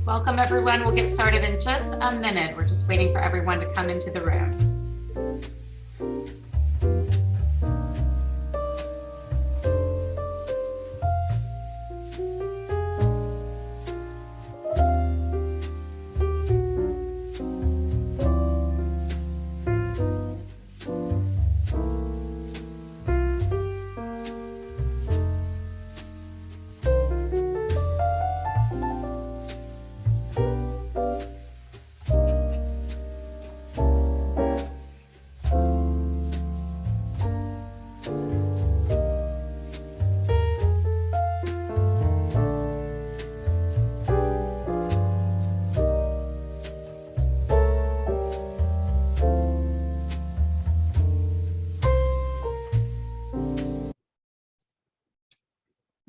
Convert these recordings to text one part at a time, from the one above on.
Welcome everyone. We'll get started in just a minute. We're just waiting for everyone to come into the room.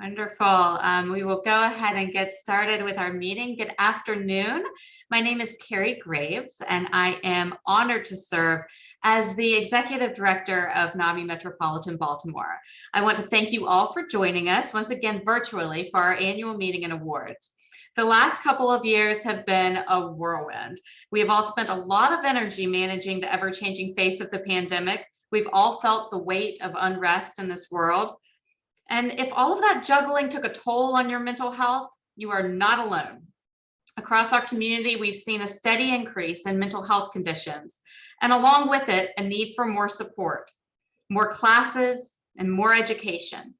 Wonderful. We will go ahead and get started with our meeting. Good afternoon. My name is Carrie Graves, and I am honored to serve as the Executive Director of NAMI Metropolitan Baltimore. I want to thank you all for joining us once again virtually for our annual meeting and awards. The last couple of years have been a whirlwind. We have all spent a lot of energy managing the ever-changing face of the pandemic. We've all felt the weight of unrest in this world. And if all of that juggling took a toll on your mental health, you are not alone. Across our community, we've seen a steady increase in mental health conditions, and along with it, a need for more support, more classes, and more education.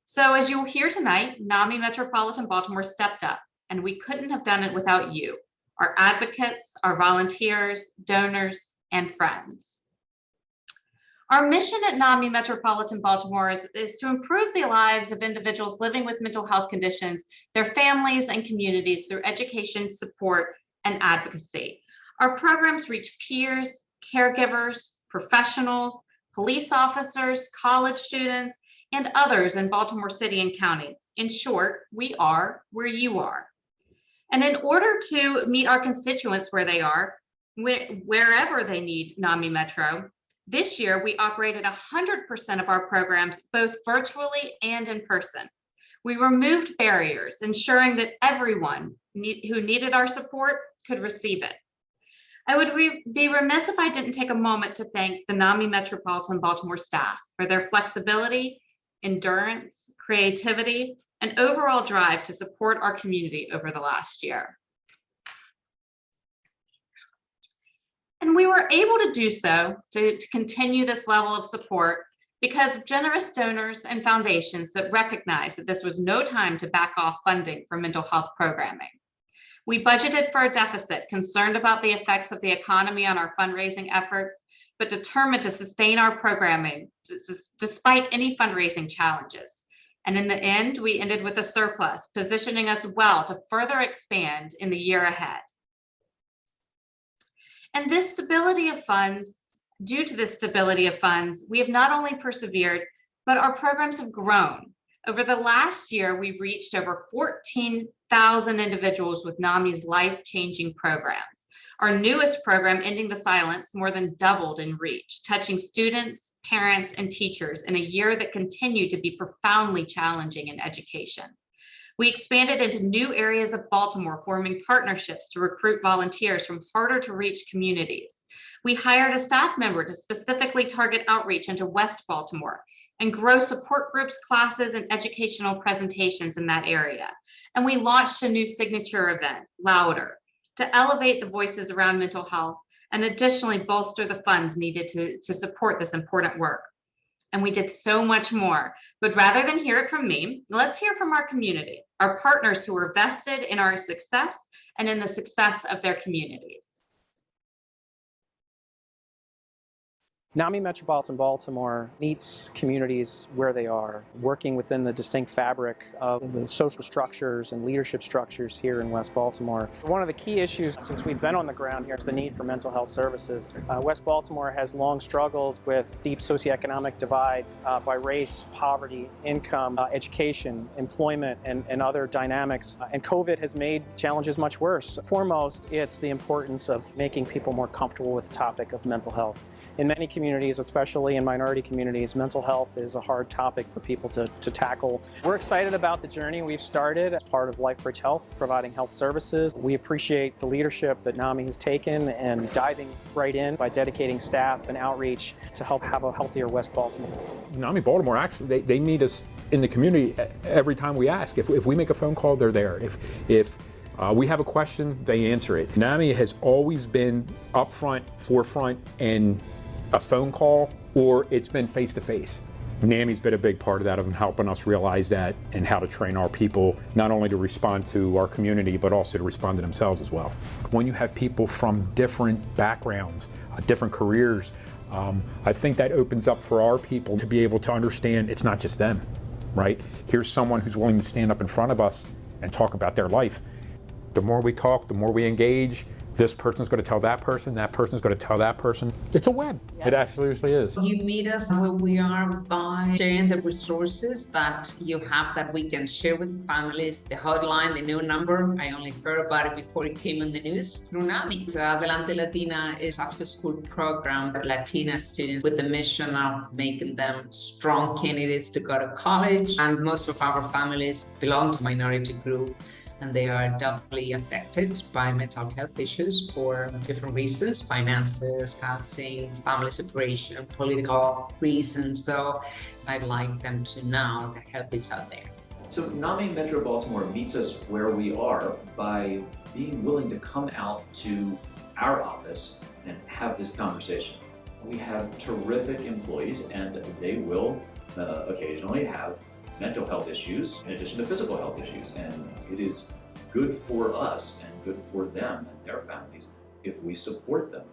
So as you'll hear tonight, NAMI Metropolitan Baltimore stepped up, and we couldn't have done it without you, our advocates, our volunteers, donors, and friends. Our mission at NAMI Metropolitan Baltimore is to improve the lives of individuals living with mental health conditions, their families and communities through education, support, and advocacy. Our programs reach peers, caregivers, professionals, police officers, college students, and others in Baltimore City and County. In short, we are where you are. And in order to meet our constituents where they are, wherever they need NAMI Metro, this year, we operated 100% of our programs, both virtually and in person. We removed barriers, ensuring that everyone who needed our support could receive it. I would be remiss if I didn't take a moment to thank the NAMI Metropolitan Baltimore staff for their flexibility, endurance, creativity, and overall drive to support our community over the last year. And we were able to do so to continue this level of support because of generous donors and foundations that recognized that this was no time to back off funding for mental health programming. We budgeted for a deficit, concerned about the effects of the economy on our fundraising efforts, but determined to sustain our programming despite any fundraising challenges. And in the end, we ended with a surplus, positioning us well to further expand in the year ahead. And this stability of funds, due to this stability of funds, we have not only persevered, but our programs have grown. Over the last year, we reached over 14,000 individuals with NAMI's life-changing programs. Our newest program, Ending the Silence, more than doubled in reach, touching students, parents, and teachers in a year that continued to be profoundly challenging in education. We expanded into new areas of Baltimore, forming partnerships to recruit volunteers from harder to reach communities. We hired a staff member to specifically target outreach into West Baltimore and grow support groups, classes, and educational presentations in that area. And we launched a new signature event, Louder, to elevate the voices around mental health and additionally bolster the funds needed to support this important work. And we did so much more. But rather than hear it from me, let's hear from our community, our partners who are vested in our success and in the success of their communities. NAMI Metropolitan Baltimore meets communities where they are, working within the distinct fabric of the social structures and leadership structures here in West Baltimore. One of the key issues since we've been on the ground here is the need for mental health services. West Baltimore has long struggled with deep socioeconomic divides by race, poverty, income, education, employment, and other dynamics. And COVID has made challenges much worse. Foremost, it's the importance of making people more comfortable with the topic of mental health. In many communities, communities, especially in minority communities, mental health is a hard topic for people to tackle. We're excited about the journey we've started as part of LifeBridge Health, providing health services. We appreciate the leadership that NAMI has taken and diving right in by dedicating staff and outreach to help have a healthier West Baltimore. NAMI Baltimore, actually, they meet us in the community every time we ask. If we make a phone call, they're there. If we have a question, they answer it. NAMI has always been upfront, forefront, in a phone call, or it's been face-to-face. NAMI's been a big part of that, of helping us realize that and how to train our people, not only to respond to our community, but also to respond to themselves as well. When you have people from different backgrounds, different careers, I think that opens up for our people to be able to understand it's not just them, right? Here's someone who's willing to stand up in front of us and talk about their life. The more we talk, the more we engage, this person's going to tell that person's going to tell that person. It's a web. Yeah. It absolutely is. You meet us where we are by sharing the resources that you have that we can share with families. The hotline, the new number, I only heard about it before it came on the news through NAMI. So Adelante Latina is after-school program for Latina students with the mission of making them strong candidates to go to college. And most of our families belong to minority group, and they are doubly affected by mental health issues for different reasons: finances, housing, family separation, political reasons. So I'd like them to know that help is out there. So NAMI Metro Baltimore meets us where we are by being willing to come out to our office and have this conversation. We have terrific employees, and they will occasionally have mental health issues in addition to physical health issues, and it is good for us and good for them and their families if we support them,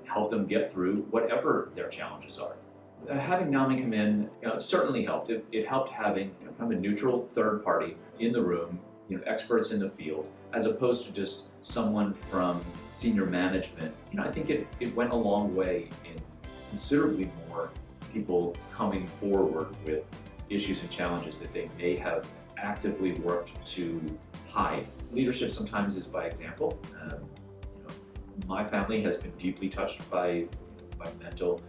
help them get through whatever their challenges are. Having NAMI come in certainly helped. It helped having kind of a neutral third party in the room, experts in the field, as opposed to just someone from senior management. I think it went a long way in considerably more people coming forward with issues and challenges that they may have actively worked to hide. Leadership sometimes is by example. My family has been deeply touched by mental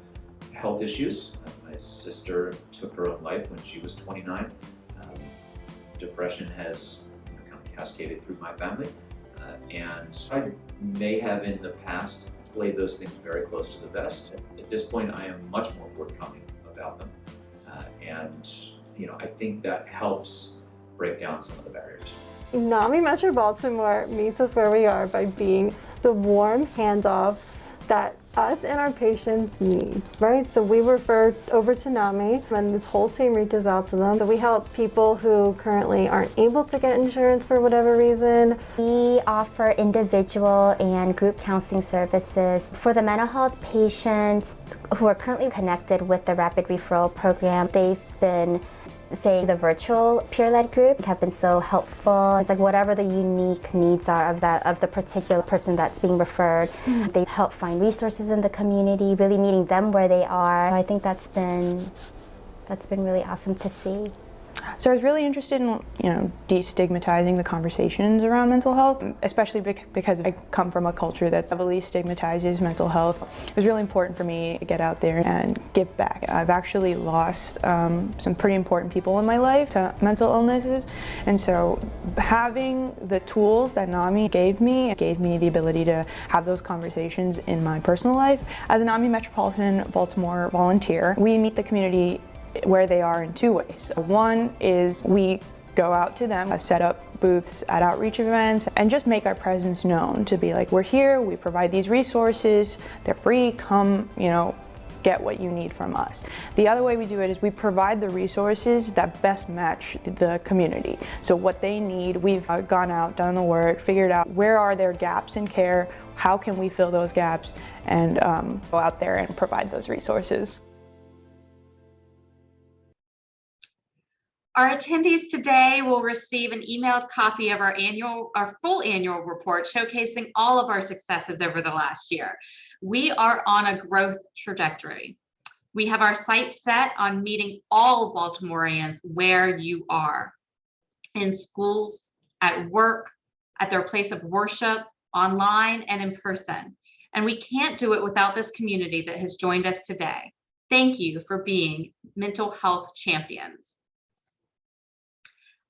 health issues. My sister took her own life when she was 29. Depression has kind of cascaded through my family. And I may have in the past played those things very close to the vest. At this point, I am much more forthcoming about them. And I think that helps break down some of the barriers. NAMI Metro Baltimore meets us where we are by being the warm handoff that us and our patients need, right? So we refer over to NAMI, and this whole team reaches out to them. So we help people who currently aren't able to get insurance for whatever reason. We offer individual and group counseling services for the mental health patients who are currently connected with the Rapid Referral Program. They've been, say, the virtual peer-led groups have been so helpful. It's like whatever the unique needs are of the particular person that's being referred. They help find resources in the community, really meeting them where they are. I think that's been really awesome to see. So I was really interested in, destigmatizing the conversations around mental health, especially because I come from a culture that heavily stigmatizes mental health. It was really important for me to get out there and give back. I've actually lost some pretty important people in my life to mental illnesses, and so having the tools that NAMI gave me the ability to have those conversations in my personal life. As a NAMI Metropolitan Baltimore volunteer, we meet the community where they are in two ways. One is we go out to them, set up booths at outreach events, and just make our presence known to be like, we're here, we provide these resources, they're free, come, get what you need from us. The other way we do it is we provide the resources that best match the community. So what they need, we've gone out, done the work, figured out where are their gaps in care, how can we fill those gaps, and go out there and provide those resources. Our attendees today will receive an emailed copy of our full annual report showcasing all of our successes over the last year. We are on a growth trajectory. We have our sights set on meeting all Baltimoreans where you are, in schools, at work, at their place of worship, online, and in person. And we can't do it without this community that has joined us today. Thank you for being mental health champions.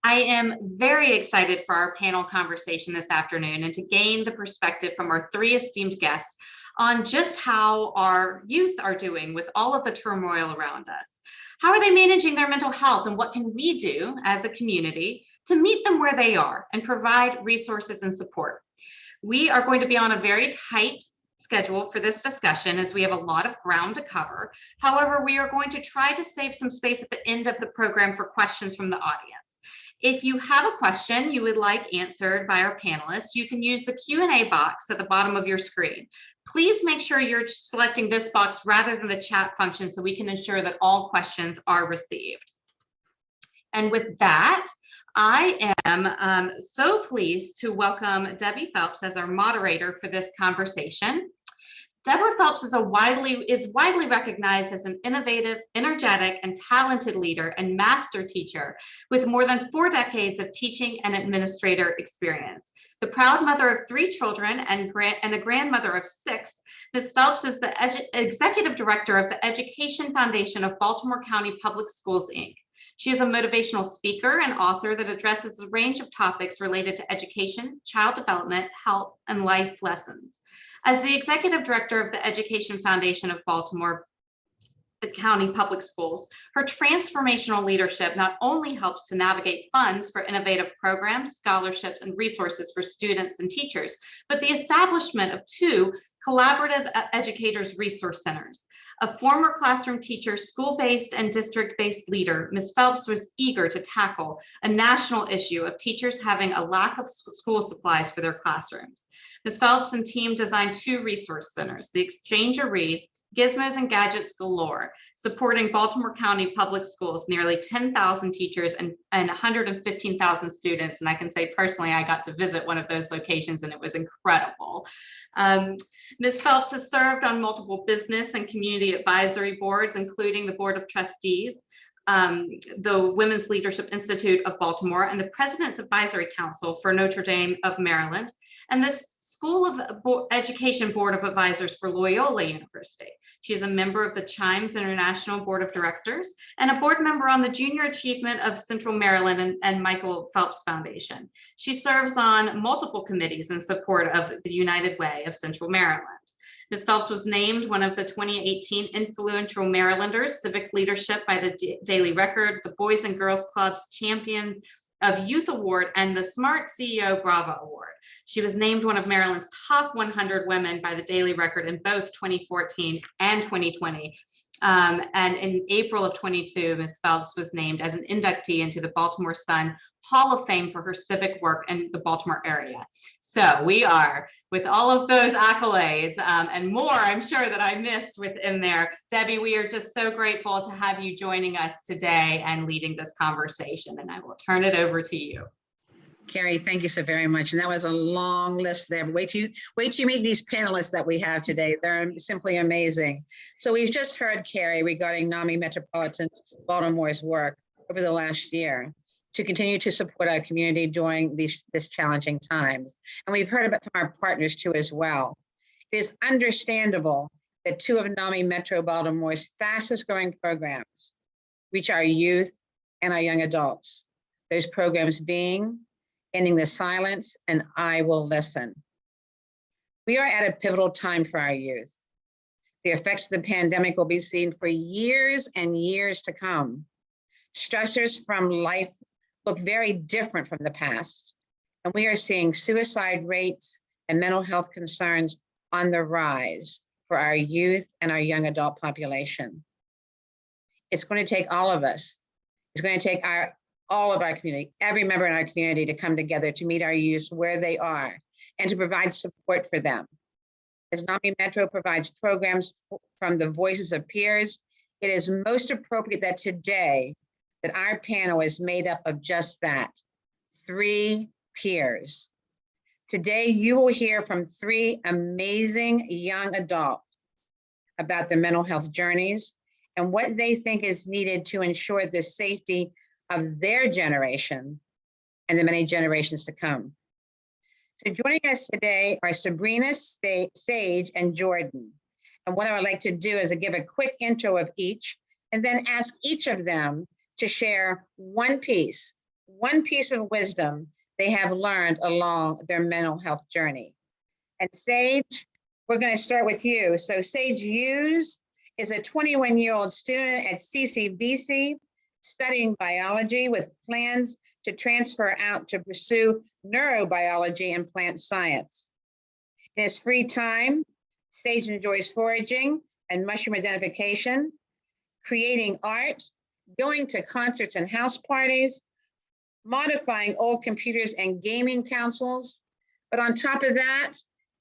I am very excited for our panel conversation this afternoon and to gain the perspective from our three esteemed guests on just how our youth are doing with all of the turmoil around us. How are they managing their mental health, and what can we do as a community to meet them where they are and provide resources and support? We are going to be on a very tight schedule for this discussion as we have a lot of ground to cover. However, we are going to try to save some space at the end of the program for questions from the audience. If you have a question you would like answered by our panelists, you can use the Q&A box at the bottom of your screen. Please make sure you're selecting this box rather than the chat function so we can ensure that all questions are received. And with that, I am so pleased to welcome Debbie Phelps as our moderator for this conversation. Deborah Phelps is widely recognized as an innovative, energetic, and talented leader and master teacher with more than 4 decades of teaching and administrator experience. The proud mother of 3 children and a grandmother of 6, Ms. Phelps is the executive director of the Education Foundation of Baltimore County Public Schools, Inc. She is a motivational speaker and author that addresses a range of topics related to education, child development, health, and life lessons. As the executive director of the Education Foundation of Baltimore County Public Schools, her transformational leadership not only helps to navigate funds for innovative programs, scholarships, and resources for students and teachers, but the establishment of 2 collaborative educators resource centers. A former classroom teacher, school-based and district-based leader, Ms. Phelps was eager to tackle a national issue of teachers having a lack of school supplies for their classrooms. Ms. Phelps and team designed 2 resource centers, the Exchange-A-Read, Gizmos and Gadgets Galore, supporting Baltimore County Public Schools, nearly 10,000 teachers and 115,000 students. And I can say personally, I got to visit one of those locations and it was incredible. Ms. Phelps has served on multiple business and community advisory boards, including the Board of Trustees, the Women's Leadership Institute of Baltimore, and the President's Advisory Council for Notre Dame of Maryland, and the School of Education Board of Advisors for Loyola University. She is a member of the Chimes International Board of Directors and a board member on the Junior Achievement of Central Maryland and Michael Phelps Foundation. She serves on multiple committees in support of the United Way of Central Maryland. Ms. Phelps was named one of the 2018 Influential Marylanders Civic Leadership by the Daily Record, the Boys and Girls Club's Champion of Youth Award, and the Smart CEO Bravo Award. She was named one of Maryland's top 100 women by the Daily Record in both 2014 and 2020. And in April of 22, Ms. Phelps was named as an inductee into the Baltimore Sun Hall of Fame for her civic work in the Baltimore area. So we are, with all of those accolades and more, I'm sure that I missed within there. Debbie, we are just so grateful to have you joining us today and leading this conversation, and I will turn it over to you. Carrie, thank you so very much. And that was a long list there. Wait till you meet these panelists that we have today. They're simply amazing. So we've just heard Carrie regarding NAMI Metropolitan Baltimore's work over the last year to continue to support our community during this challenging times. And we've heard about from our partners too as well. It is understandable that 2 of NAMI Metro Baltimore's fastest growing programs reach our youth and our young adults. Those programs being Ending the Silence and I Will Listen. We are at a pivotal time for our youth. The effects of the pandemic will be seen for years and years to come. Stressors from life look very different from the past, and we are seeing suicide rates and mental health concerns on the rise for our youth and our young adult population. It's going to take all of us. It's going to take all of our community, every member in our community, to come together to meet our youth where they are and to provide support for them. As NAMI Metro provides programs from the voices of peers, it is most appropriate that today that our panel is made up of just that, 3 peers. Today, you will hear from 3 amazing young adults about their mental health journeys and what they think is needed to ensure the safety of their generation and the many generations to come. So joining us today are Sabrina, Sage, and Jordan. And what I would like to do is give a quick intro of each, and then ask each of them to share one piece of wisdom they have learned along their mental health journey. And Sage, we're going to start with you. So Sage Hughes is a 21-year-old student at CCBC studying biology with plans to transfer out to pursue neurobiology and plant science. In his free time, Sage enjoys foraging and mushroom identification, creating art, going to concerts and house parties, modifying old computers and gaming consoles. But on top of that,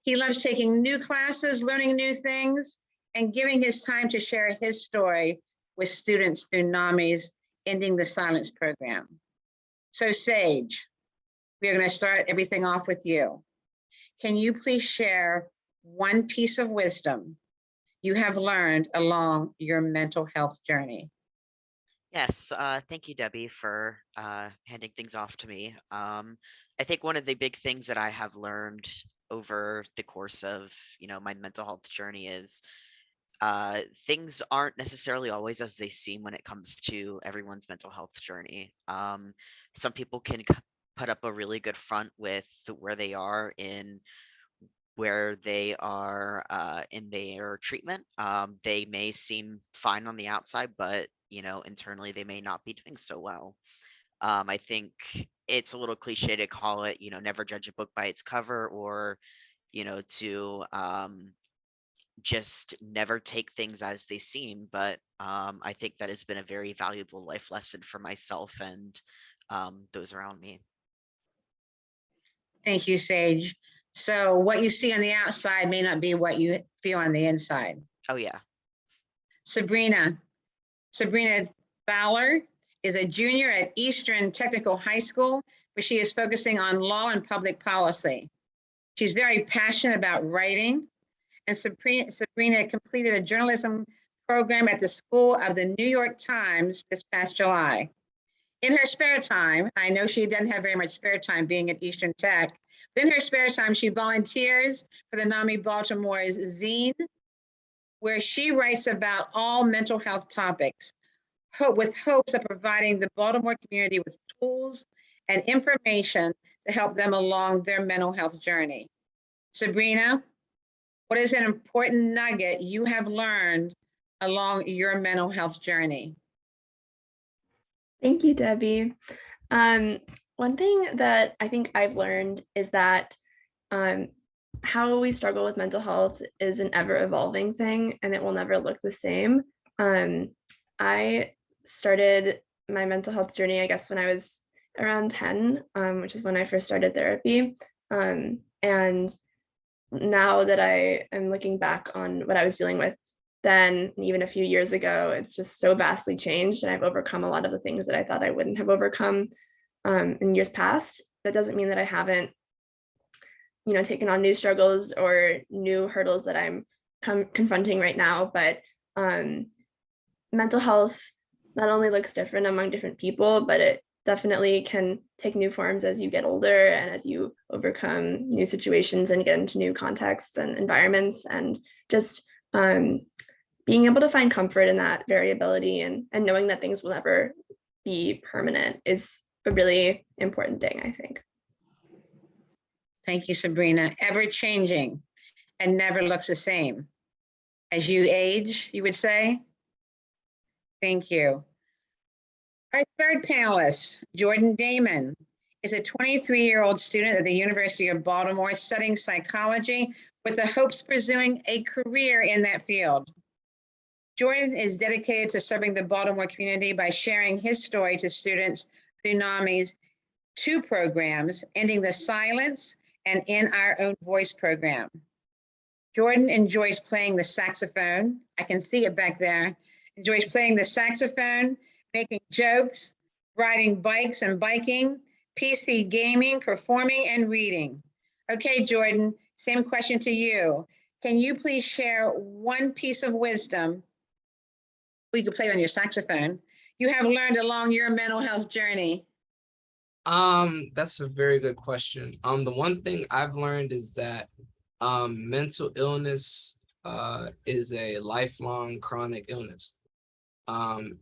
he loves taking new classes, learning new things, and giving his time to share his story with students through NAMI's Ending the Silence program. So Sage, we are going to start everything off with you. Can you please share one piece of wisdom you have learned along your mental health journey? Yes, thank you, Debbie, for handing things off to me. I think one of the big things that I have learned over the course of, my mental health journey is things aren't necessarily always as they seem when it comes to everyone's mental health journey. Some people can put up a really good front with where they are in their treatment. They may seem fine on the outside, but internally they may not be doing so well. I think it's a little cliche to call it, never judge a book by its cover, or to just never take things as they seem. But I think that has been a very valuable life lesson for myself and those around me. Thank you, Sage. So what you see on the outside may not be what you feel on the inside. Oh, yeah. Sabrina Fowler is a junior at Eastern Technical High School, where she is focusing on law and public policy. She's very passionate about writing, and Sabrina completed a journalism program at the School of the New York Times this past July. In her spare time, I know she doesn't have very much spare time being at Eastern Tech, but in her spare time, she volunteers for the NAMI Baltimore's zine, where she writes about all mental health topics, with hopes of providing the Baltimore community with tools and information to help them along their mental health journey. Sabrina, what is an important nugget you have learned along your mental health journey? Thank you, Debbie. One thing that I think I've learned is that how we struggle with mental health is an ever-evolving thing, and it will never look the same. I started my mental health journey, I guess, when I was around 10, which is when I first started therapy. And now that I am looking back on what I was dealing with then, even a few years ago, it's just so vastly changed, and I've overcome a lot of the things that I thought I wouldn't have overcome in years past. That doesn't mean that I haven't, taken on new struggles or new hurdles that I'm confronting right now, but mental health not only looks different among different people, but it definitely can take new forms as you get older and as you overcome new situations and get into new contexts and environments, and just being able to find comfort in that variability and knowing that things will never be permanent is a really important thing, I think. Thank you, Sabrina. Ever changing and never looks the same. As you age, you would say? Thank you. Our third panelist, Jordan Damon, is a 23-year-old student at the University of Baltimore studying psychology with the hopes of pursuing a career in that field. Jordan is dedicated to serving the Baltimore community by sharing his story to students through NAMI's two programs, Ending the Silence and In Our Own Voice program. Jordan enjoys playing the saxophone. I can see it back there. Enjoys playing the saxophone, making jokes, riding bikes and biking, PC gaming, performing, and reading. Okay, Jordan, same question to you. Can you please share one piece of wisdom, you can play on your saxophone, you have learned along your mental health journey? That's a very good question. The one thing I've learned is that mental illness is a lifelong chronic illness.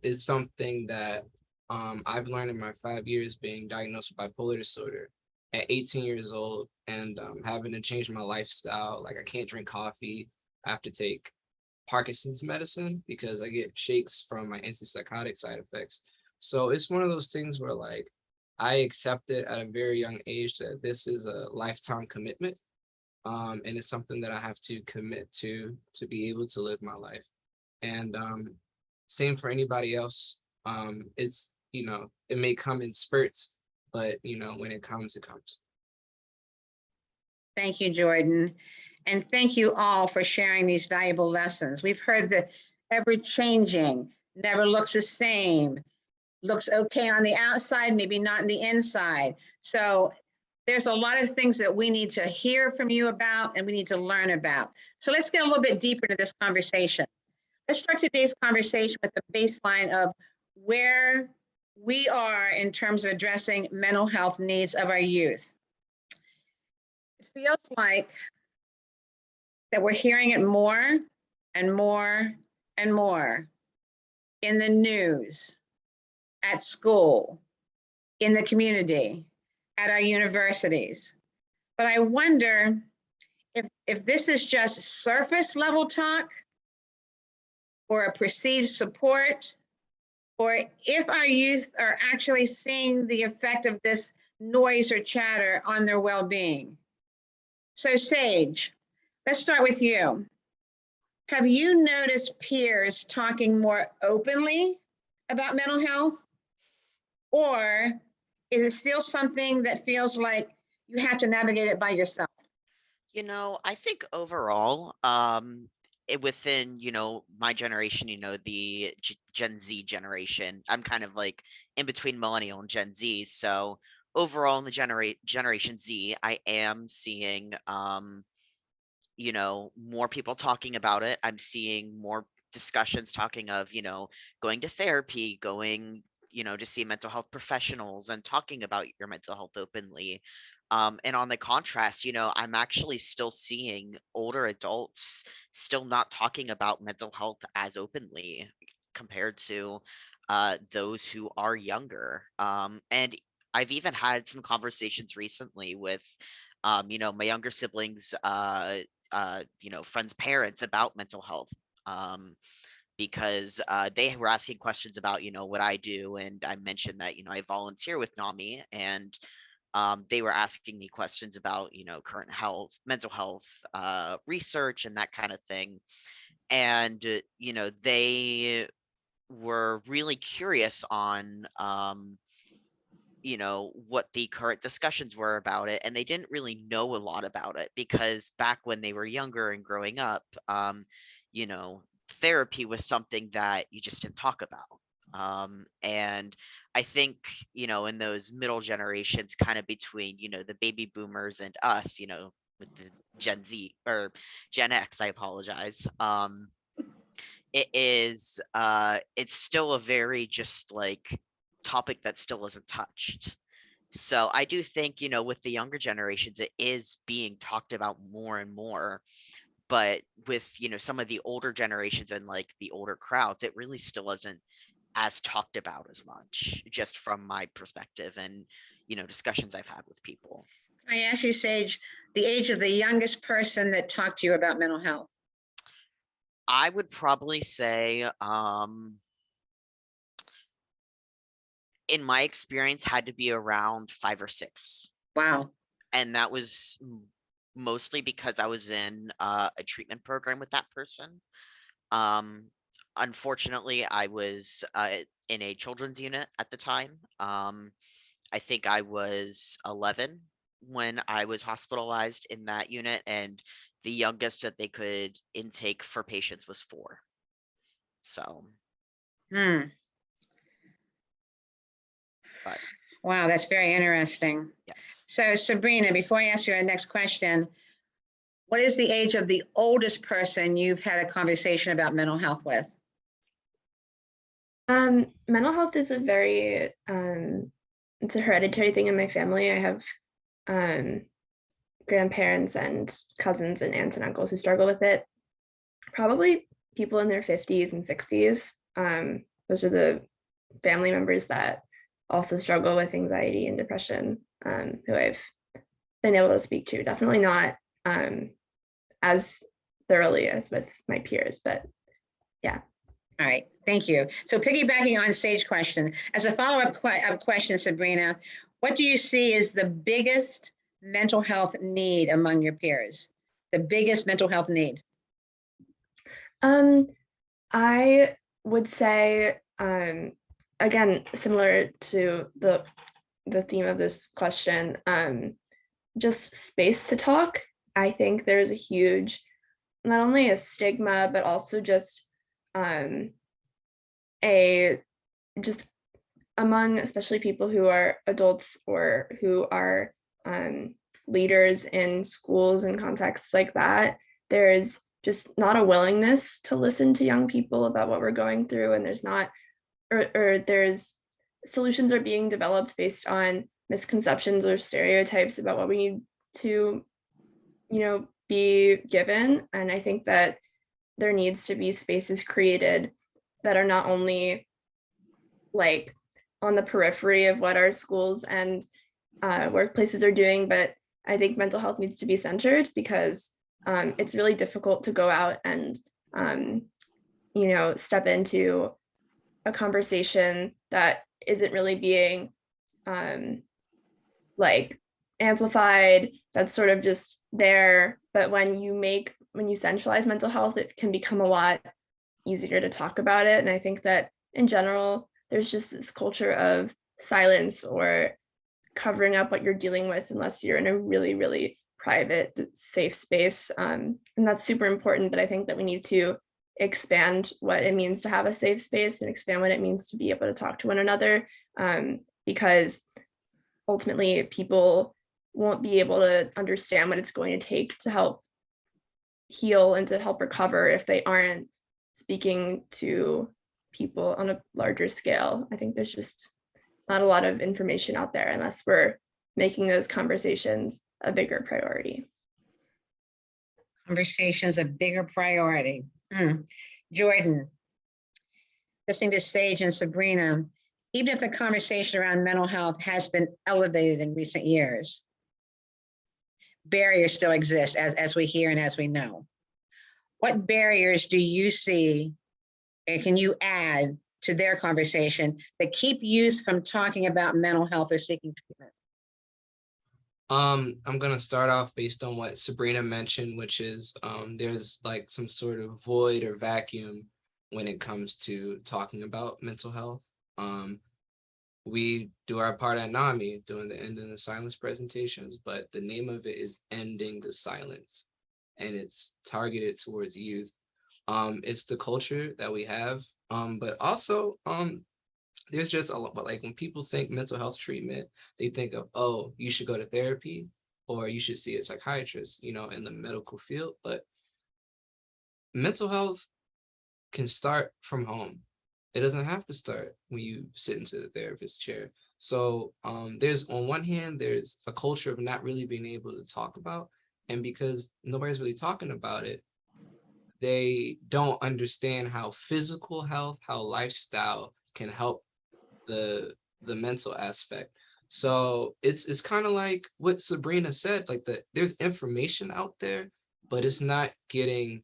It's something that I've learned in my 5 years being diagnosed with bipolar disorder at 18 years old, and having to change my lifestyle. Like, I can't drink coffee. I have to take Parkinson's medicine because I get shakes from my antipsychotic side effects. So it's one of those things where, like, I accept it at a very young age that this is a lifetime commitment. And it's something that I have to commit to be able to live my life. And same for anybody else. It's, it may come in spurts, but when it comes, it comes. Thank you, Jordan. And thank you all for sharing these valuable lessons. We've heard that ever-changing, never looks the same, looks okay on the outside, maybe not on the inside. So there's a lot of things that we need to hear from you about and we need to learn about. So let's get a little bit deeper into this conversation. Let's start today's conversation with the baseline of where we are in terms of addressing mental health needs of our youth. It feels like that we're hearing it more and more and more in the news, at school, in the community, at our universities. But I wonder if this is just surface level talk or a perceived support, or if our youth are actually seeing the effect of this noise or chatter on their well-being. So Sage, let's start with you. Have you noticed peers talking more openly about mental health? Or is it still something that feels like you have to navigate it by yourself? I think overall, within, my generation, the Gen Z generation, I'm kind of like in between millennial and Gen Z. So overall in the Generation Z, I am seeing, more people talking about it. I'm seeing more discussions talking of, going to therapy, going, to see mental health professionals and talking about your mental health openly. And on the contrast, I'm actually still seeing older adults still not talking about mental health as openly compared to those who are younger. And I've even had some conversations recently with, my younger siblings, friends' parents about mental health. Because they were asking questions about, what I do. And I mentioned that, I volunteer with NAMI, and they were asking me questions about, current health, mental health research and that kind of thing. And, they were really curious on, what the current discussions were about it. And they didn't really know a lot about it because back when they were younger and growing up, therapy was something that you just didn't talk about. And I think, in those middle generations, kind of between, the baby boomers and us, with the Gen Z or Gen X, I apologize. It's still a very just like topic that still isn't touched. So I do think, with the younger generations, it is being talked about more and more. But with, some of the older generations and like the older crowds, it really still isn't as talked about as much, just from my perspective and, discussions I've had with people. I ask you, Sage, the age of the youngest person that talked to you about mental health? I would probably say, in my experience, had to be around 5 or 6. Wow. And that was mostly because I was in a treatment program with that person. Unfortunately, I was in a children's unit at the time. I think I was 11 when I was hospitalized in that unit, and the youngest that they could intake for patients was 4. So. But wow, that's very interesting. yes. So Sabrina, before I ask you our next question, what is the age of the oldest person you've had a conversation about mental health with? Mental health is a very it's a hereditary thing in my family. I have grandparents and cousins and aunts and uncles who struggle with it. Probably people in their 50s and 60s. Those are the family members that also struggle with anxiety and depression, who I've been able to speak to. Definitely not as thoroughly as with my peers, but yeah. All right, thank you. So piggybacking on Sage's question, as a follow-up question, Sabrina, what do you see as the biggest mental health need among your peers? The biggest mental health need? I would say, again, similar to the theme of this question, just space to talk. I think there's a huge, not only a stigma, but also just just among especially people who are adults or who are leaders in schools and contexts like that. There's just not a willingness to listen to young people about what we're going through, and there's not, or there's solutions are being developed based on misconceptions or stereotypes about what we need to, be given. And I think that there needs to be spaces created that are not only like on the periphery of what our schools and workplaces are doing, but I think mental health needs to be centered, because it's really difficult to go out and step into a conversation that isn't really being amplified, that's sort of just there. But when you centralize mental health, it can become a lot easier to talk about it. And I think that in general, there's just this culture of silence or covering up what you're dealing with unless you're in a really, really private, safe space. And that's super important. But I think that we need to expand what it means to have a safe space and expand what it means to be able to talk to one another, because ultimately people won't be able to understand what it's going to take to help heal and to help recover if they aren't speaking to people on a larger scale. I think there's just not a lot of information out there unless we're making those conversations a bigger priority. Conversations a bigger priority. Jordan, listening to Sage and Sabrina, even if the conversation around mental health has been elevated in recent years, barriers still exist, as we hear and as we know. What barriers do you see, and can you add to their conversation that keep youth from talking about mental health or seeking treatment? I'm gonna start off based on what Sabrina mentioned, which is there's like some sort of void or vacuum when it comes to talking about mental health. We do our part at NAMI doing the Ending the Silence presentations, but the name of it is Ending the Silence, and it's targeted towards youth. It's the culture that we have, but also there's just a lot, but like when people think mental health treatment, they think of, oh, you should go to therapy or you should see a psychiatrist, in the medical field. But mental health can start from home. It doesn't have to start when you sit into the therapist's chair. So there's, on one hand, there's a culture of not really being able to talk about, and because nobody's really talking about it, they don't understand how physical health, how lifestyle can help the mental aspect. So it's kind of like what Sabrina said, like there's information out there, but it's not getting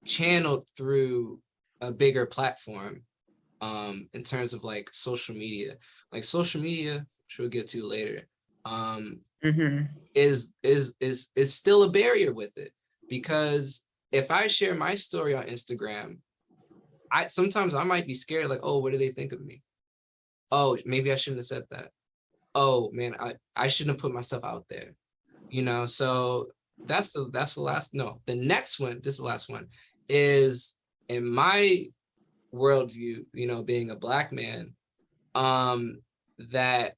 channeled through a bigger platform, in terms of like social media. Like social media, which we'll get to later, is still a barrier with it, because if I share my story on Instagram, sometimes I might be scared, like, oh, what do they think of me? Oh, maybe I shouldn't have said that. Oh man, I shouldn't have put myself out there. So that's the last, no, the next one, this is the last one, is in my worldview, being a Black man, that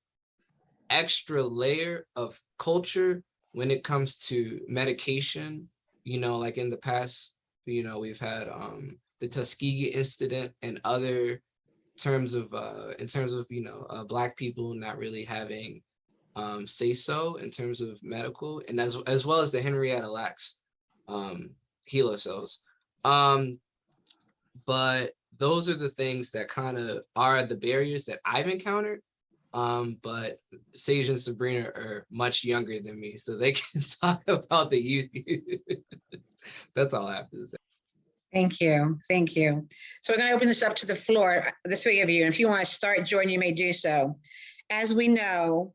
extra layer of culture when it comes to medication, like in the past, we've had the Tuskegee incident and other in terms of Black people not really having say so in terms of medical, and as well as the Henrietta Lacks HeLa cells. But those are the things that kind of are the barriers that I've encountered. But Sage and Sabrina are much younger than me, so they can talk about the youth. That's all I have to say. Thank you. Thank you. So we're going to open this up to the floor, the three of you. And if you want to start, Jordan, you may do so. As we know,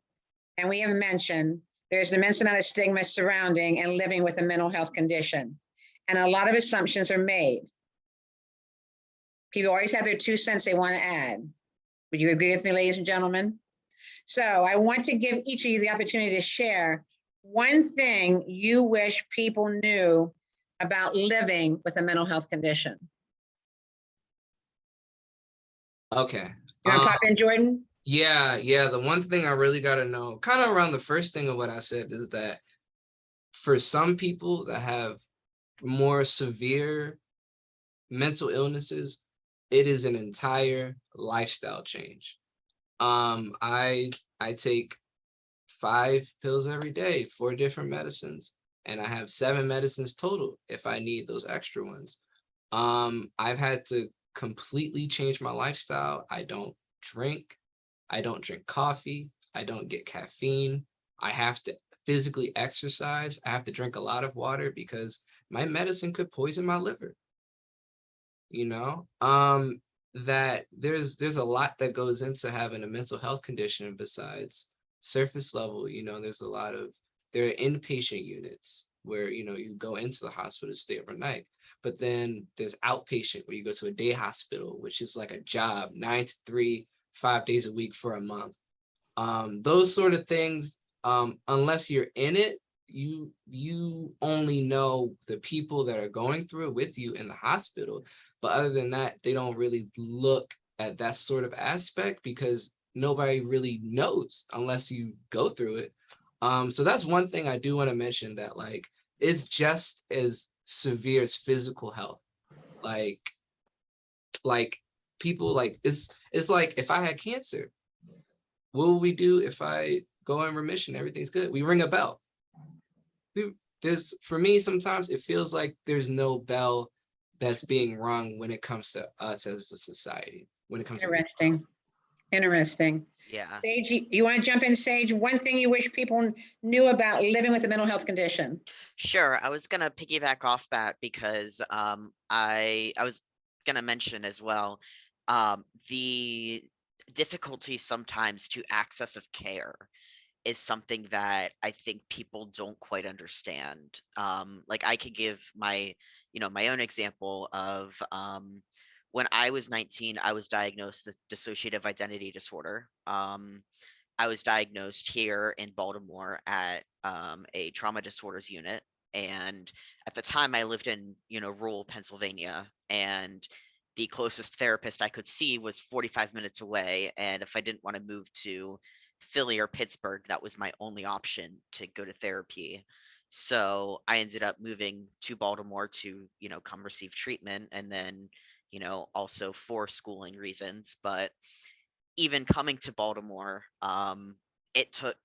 and we have mentioned, there's an immense amount of stigma surrounding and living with a mental health condition. And a lot of assumptions are made. People always have their 2 cents they want to add. Would you agree with me, ladies and gentlemen? So I want to give each of you the opportunity to share one thing you wish people knew about living with a mental health condition. Okay. You want to pop in, Jordan? Yeah. The one thing I really got to know, kind of around the first thing of what I said, is that for some people that have more severe mental illnesses, it is an entire lifestyle change. I take 5 pills every day, 4 different medicines, and I have 7 medicines total if I need those extra ones. I've had to completely change my lifestyle. I don't drink coffee, I don't get caffeine. I have to physically exercise. I have to drink a lot of water because my medicine could poison my liver. That there's a lot that goes into having a mental health condition besides surface level. There are inpatient units where you go into the hospital to stay overnight, but then there's outpatient where you go to a day hospital, which is like a job, 9 to 3, 5 days a week for a month. Those sort of things, unless you're in it, you only know the people that are going through it with you in the hospital. But other than that, they don't really look at that sort of aspect because nobody really knows unless you go through it. So that's one thing I do want to mention, that like it's just as severe as physical health. Like people, like it's like if I had cancer, what would we do if I go in remission? Everything's good. We ring a bell. For me, sometimes it feels like there's no bell that's being rung when it comes to us as a society. When it comes Interesting. Yeah. Sage, you want to jump in, Sage? One thing you wish people knew about living with a mental health condition. Sure. I was gonna piggyback off that because I was gonna mention as well the difficulty sometimes to access of care is something that I think people don't quite understand. Like I could give my own example of when I was 19, I was diagnosed with dissociative identity disorder. I was diagnosed here in Baltimore at a trauma disorders unit. And at the time I lived in, rural Pennsylvania, and the closest therapist I could see was 45 minutes away. And if I didn't want to move to Philly or Pittsburgh, that was my only option to go to therapy. So I ended up moving to Baltimore to, come receive treatment, and then, also for schooling reasons. But even coming to Baltimore, it took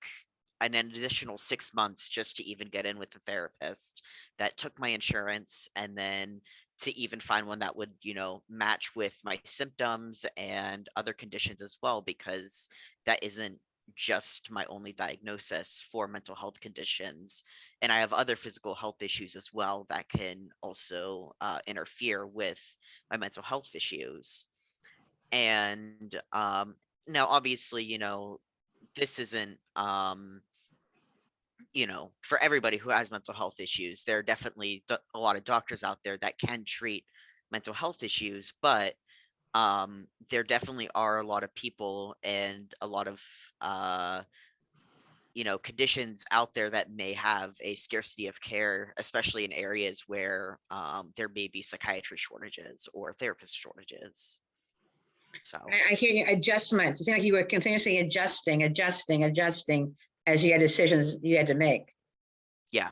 an additional 6 months just to even get in with the therapist that took my insurance, and then to even find one that would, match with my symptoms and other conditions as well, because that isn't just my only diagnosis for mental health conditions. And I have other physical health issues as well that can also interfere with my mental health issues. And now, obviously, this isn't for everybody who has mental health issues. There are definitely a lot of doctors out there that can treat mental health issues, but there definitely are a lot of people and a lot of conditions out there that may have a scarcity of care, especially in areas where there may be psychiatry shortages or therapist shortages. So I hear you, adjustments. It seems like you were continuously adjusting as you had decisions you had to make. Yeah.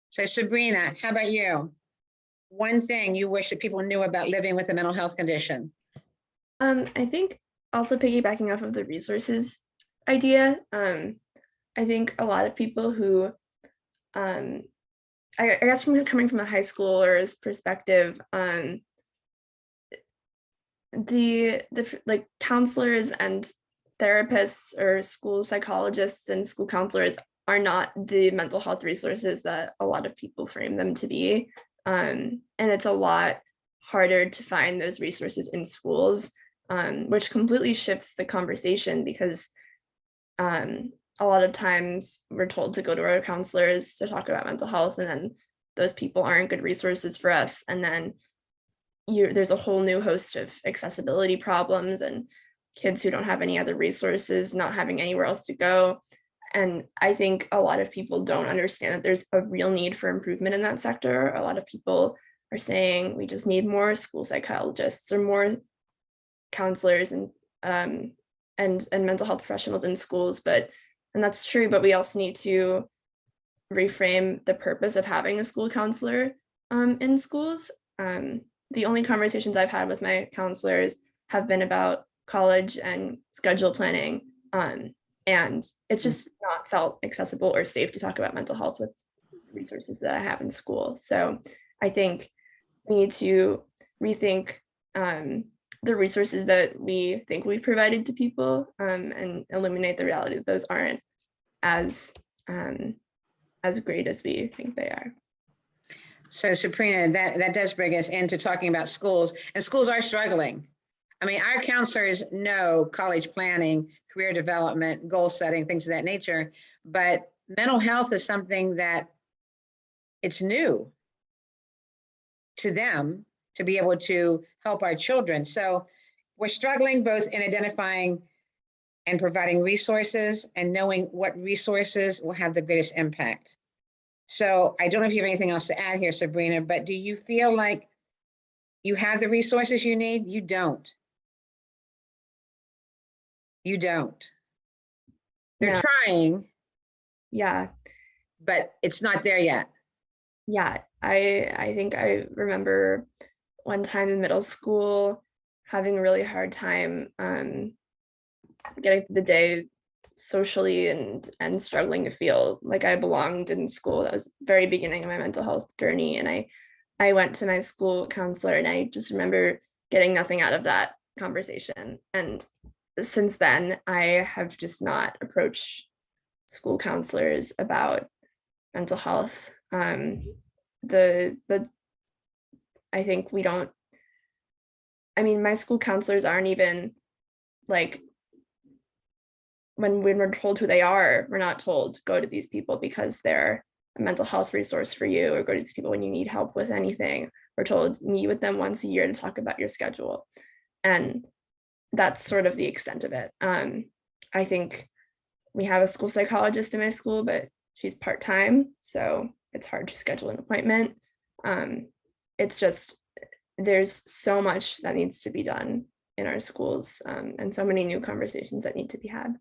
So Sabrina, how about you? One thing you wish that people knew about living with a mental health condition. I think also piggybacking off of the resources idea, I think a lot of people who, I guess from coming from a high schooler's perspective, the like counselors and therapists or school psychologists and school counselors are not the mental health resources that a lot of people frame them to be. And it's a lot harder to find those resources in schools, which completely shifts the conversation because a lot of times we're told to go to our counselors to talk about mental health, and then those people aren't good resources for us. And then there's a whole new host of accessibility problems and kids who don't have any other resources, not having anywhere else to go. And I think a lot of people don't understand that there's a real need for improvement in that sector. A lot of people are saying we just need more school psychologists or more counselors and mental health professionals in schools, and that's true, but we also need to reframe the purpose of having a school counselor in schools. The only conversations I've had with my counselors have been about college and schedule planning, and it's just not felt accessible or safe to talk about mental health with resources that I have in school. So I think we need to rethink the resources that we think we've provided to people, and eliminate the reality that those aren't as great as we think they are. So Sabrina, that does bring us into talking about schools, and schools are struggling. I mean, our counselors know college planning, career development, goal setting, things of that nature, but mental health is something that it's new to them to be able to help our children. So we're struggling both in identifying and providing resources and knowing what resources will have the greatest impact. So I don't know if you have anything else to add here, Sabrina, but do you feel like you have the resources you need? You don't. You don't. They're No. trying. Yeah. But it's not there yet. Yeah, I think I remember one time in middle school having a really hard time getting through the day socially and struggling to feel like I belonged in school. That was the very beginning of my mental health journey. And I went to my school counselor, and I just remember getting nothing out of that conversation. And since then, I have just not approached school counselors about mental health. I think we don't, I mean, my school counselors aren't even like, when we're told who they are, we're not told go to these people because they're a mental health resource for you, or go to these people when you need help with anything. We're told meet with them once a year to talk about your schedule. And that's sort of the extent of it. I think we have a school psychologist in my school, but she's part-time, so it's hard to schedule an appointment. It's just, there's so much that needs to be done in our schools, and so many new conversations that need to be had.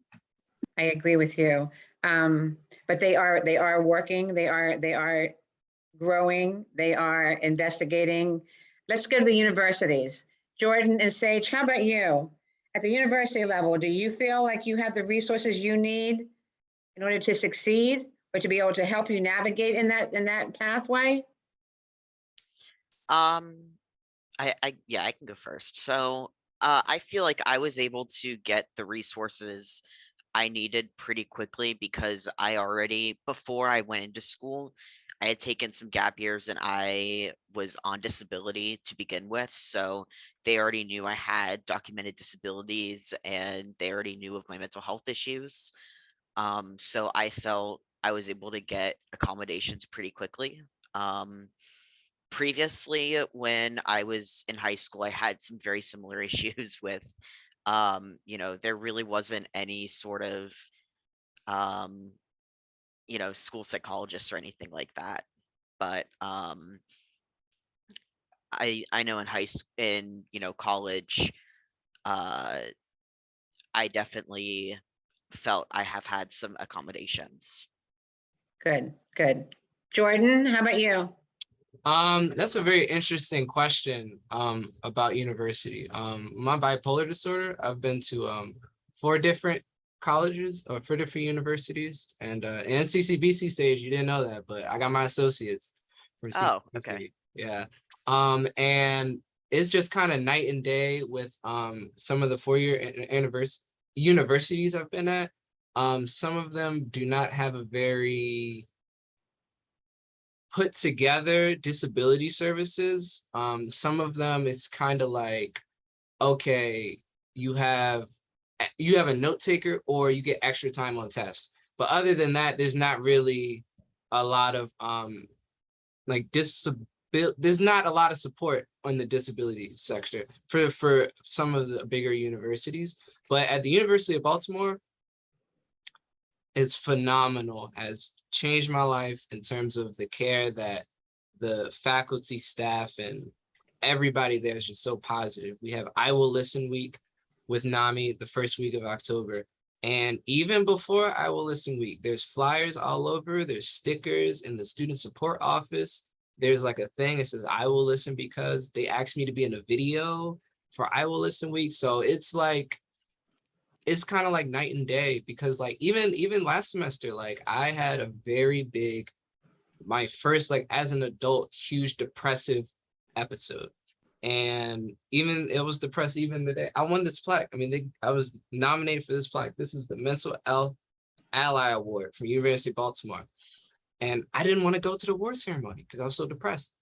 I agree with you. But they are working, they are growing, they are investigating. Let's go to the universities. Jordan and Sage, how about you? At the university level, do you feel like you have the resources you need in order to succeed, or to be able to help you navigate in that pathway? Yeah, I can go first. So I feel like I was able to get the resources I needed pretty quickly because I already, before I went into school, I had taken some gap years and I was on disability to begin with. So they already knew I had documented disabilities and they already knew of my mental health issues. So I felt I was able to get accommodations pretty quickly. Previously, when I was in high school, I had some very similar issues with, there really wasn't any sort of, school psychologist or anything like that. But I know in college, I definitely felt I have had some accommodations. Good. Jordan, how about you? That's a very interesting question about university. My bipolar disorder, I've been to 4 different colleges or 4 different universities, and CCBC stage, you didn't know that, but I got my associates from Oh, CCBC. okay. Yeah. And it's just kind of night and day with some of the 4-year universities I've been at. Some of them do not have a very put together disability services. Some of them it's kind of like, okay, you have a note taker or you get extra time on tests. But other than that, there's not really a lot of like there's not a lot of support on the disability sector for some of the bigger universities. But at the University of Baltimore, it's phenomenal, has changed my life in terms of the care that the faculty, staff, and everybody there is just so positive. We have I Will Listen Week with NAMI the first week of October. And even before I Will Listen Week, there's flyers all over, there's stickers in the student support office. There's like a thing that says I will listen because they asked me to be in a video for I Will Listen Week. So it's like, it's kind of like night and day, because like even last semester, like I had a very big, my first like as an adult, huge depressive episode. And even it was depressed even the day I won this plaque. I mean, I was nominated for this plaque. This is the Mental Health Ally Award from University of Baltimore. And I didn't want to go to the award ceremony because I was so depressed.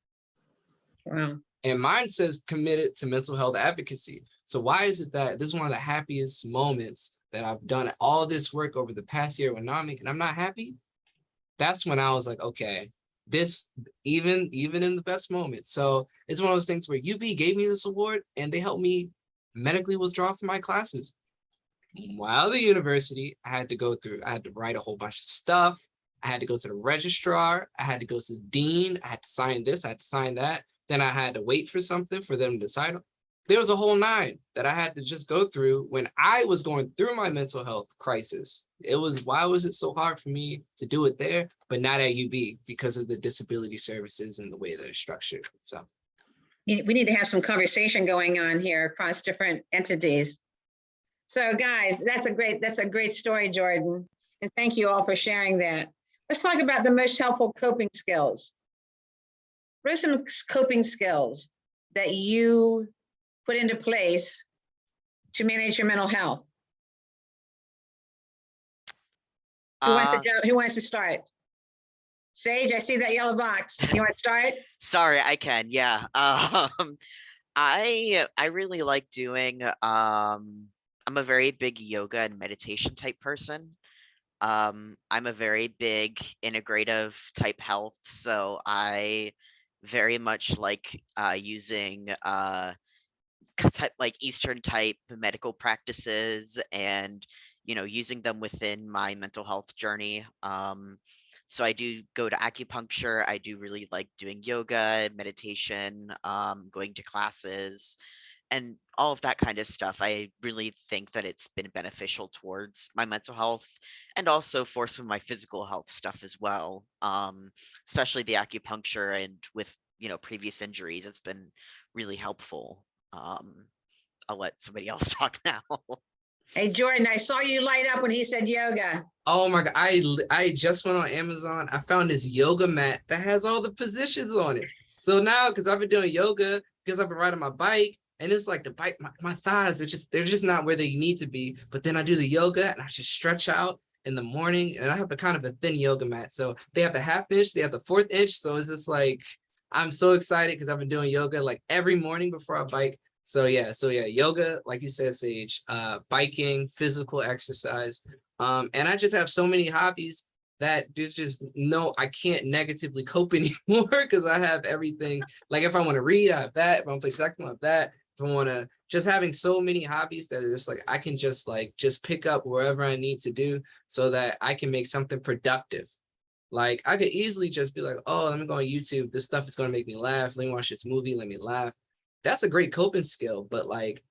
Wow. And mine says committed to mental health advocacy. So why is it that this is one of the happiest moments that I've done all this work over the past year with NAMI and I'm not happy? That's when I was like, okay, this even in the best moments. So it's one of those things where UB gave me this award and they helped me medically withdraw from my classes. While the university, I had to write a whole bunch of stuff. I had to go to the registrar. I had to go to the dean. I had to sign this. I had to sign that. Then I had to wait for something for them to decide. There was a whole 9 that I had to just go through when I was going through my mental health crisis. It was, why was it so hard for me to do it there, but not at UB because of the disability services and the way that it's structured. So We need to have some conversation going on here across different entities. So guys, that's a great story, Jordan. And thank you all for sharing that. Let's talk about the most helpful coping skills. What are some coping skills that you put into place to manage your mental health? Who wants to start? Sage, I see that yellow box. You want to start? Sorry, I can. Yeah. I really like doing. I'm a very big yoga and meditation type person. I'm a very big integrative type health, so I very much like using like Eastern type medical practices and using them within my mental health journey. So I do go to acupuncture. I do really like doing yoga, meditation, going to classes, and all of that kind of stuff. I really think that it's been beneficial towards my mental health and also for some of my physical health stuff as well. Especially the acupuncture, and with previous injuries, it's been really helpful. I'll let somebody else talk now. Hey, Jordan, I saw you light up when he said yoga. oh my God, I just went on Amazon. I found this yoga mat that has all the positions on it. So now, because I've been doing yoga, because I've been riding my bike, and it's like the bike, my thighs, they're just not where they need to be. But then I do the yoga and I just stretch out in the morning, and I have a kind of a thin yoga mat. So they have the 1/2 inch, they have the 1/4 inch. So it's just like, I'm so excited because I've been doing yoga like every morning before I bike. So yeah, yoga, like you said, Sage, biking, physical exercise. And I just have so many hobbies that there's just I can't negatively cope anymore because I have everything. Like if I want to read, I have that. If I want to play second, I have that. If I want to, just having so many hobbies that it's like I can just pick up wherever I need to do so that I can make something productive. Like I could easily just be like, oh, let me go on YouTube. This stuff is going to make me laugh. Let me watch this movie. Let me laugh. That's a great coping skill. But like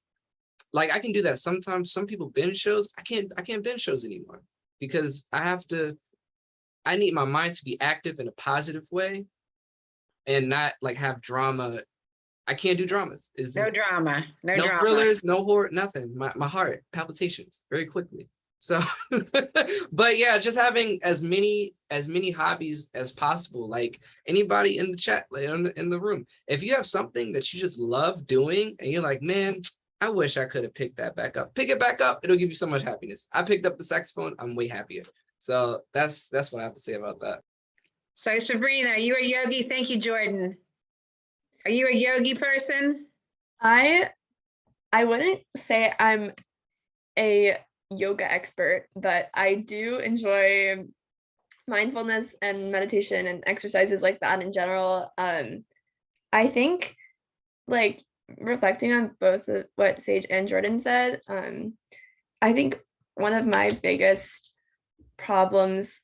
I can do that sometimes. Some people binge shows. I can't binge shows anymore because I need my mind to be active in a positive way. and not like have drama. I can't do dramas. It's No just, drama, no drama. thrillers, no horror, nothing. My heart palpitations very quickly. So, but yeah, just having as many hobbies as possible. Like anybody in the chat, like in the room, if you have something that you just love doing and you're like, man, I wish I could have picked that back up. Pick it back up. It'll give you so much happiness. I picked up the saxophone. I'm way happier. So that's what I have to say about that. So Sabrina, are you a yogi? Thank you, Jordan. Are you a yogi person? I wouldn't say I'm a yoga expert, but I do enjoy mindfulness and meditation and exercises like that in general. I think like reflecting on both of what Sage and Jordan said, I think one of my biggest problems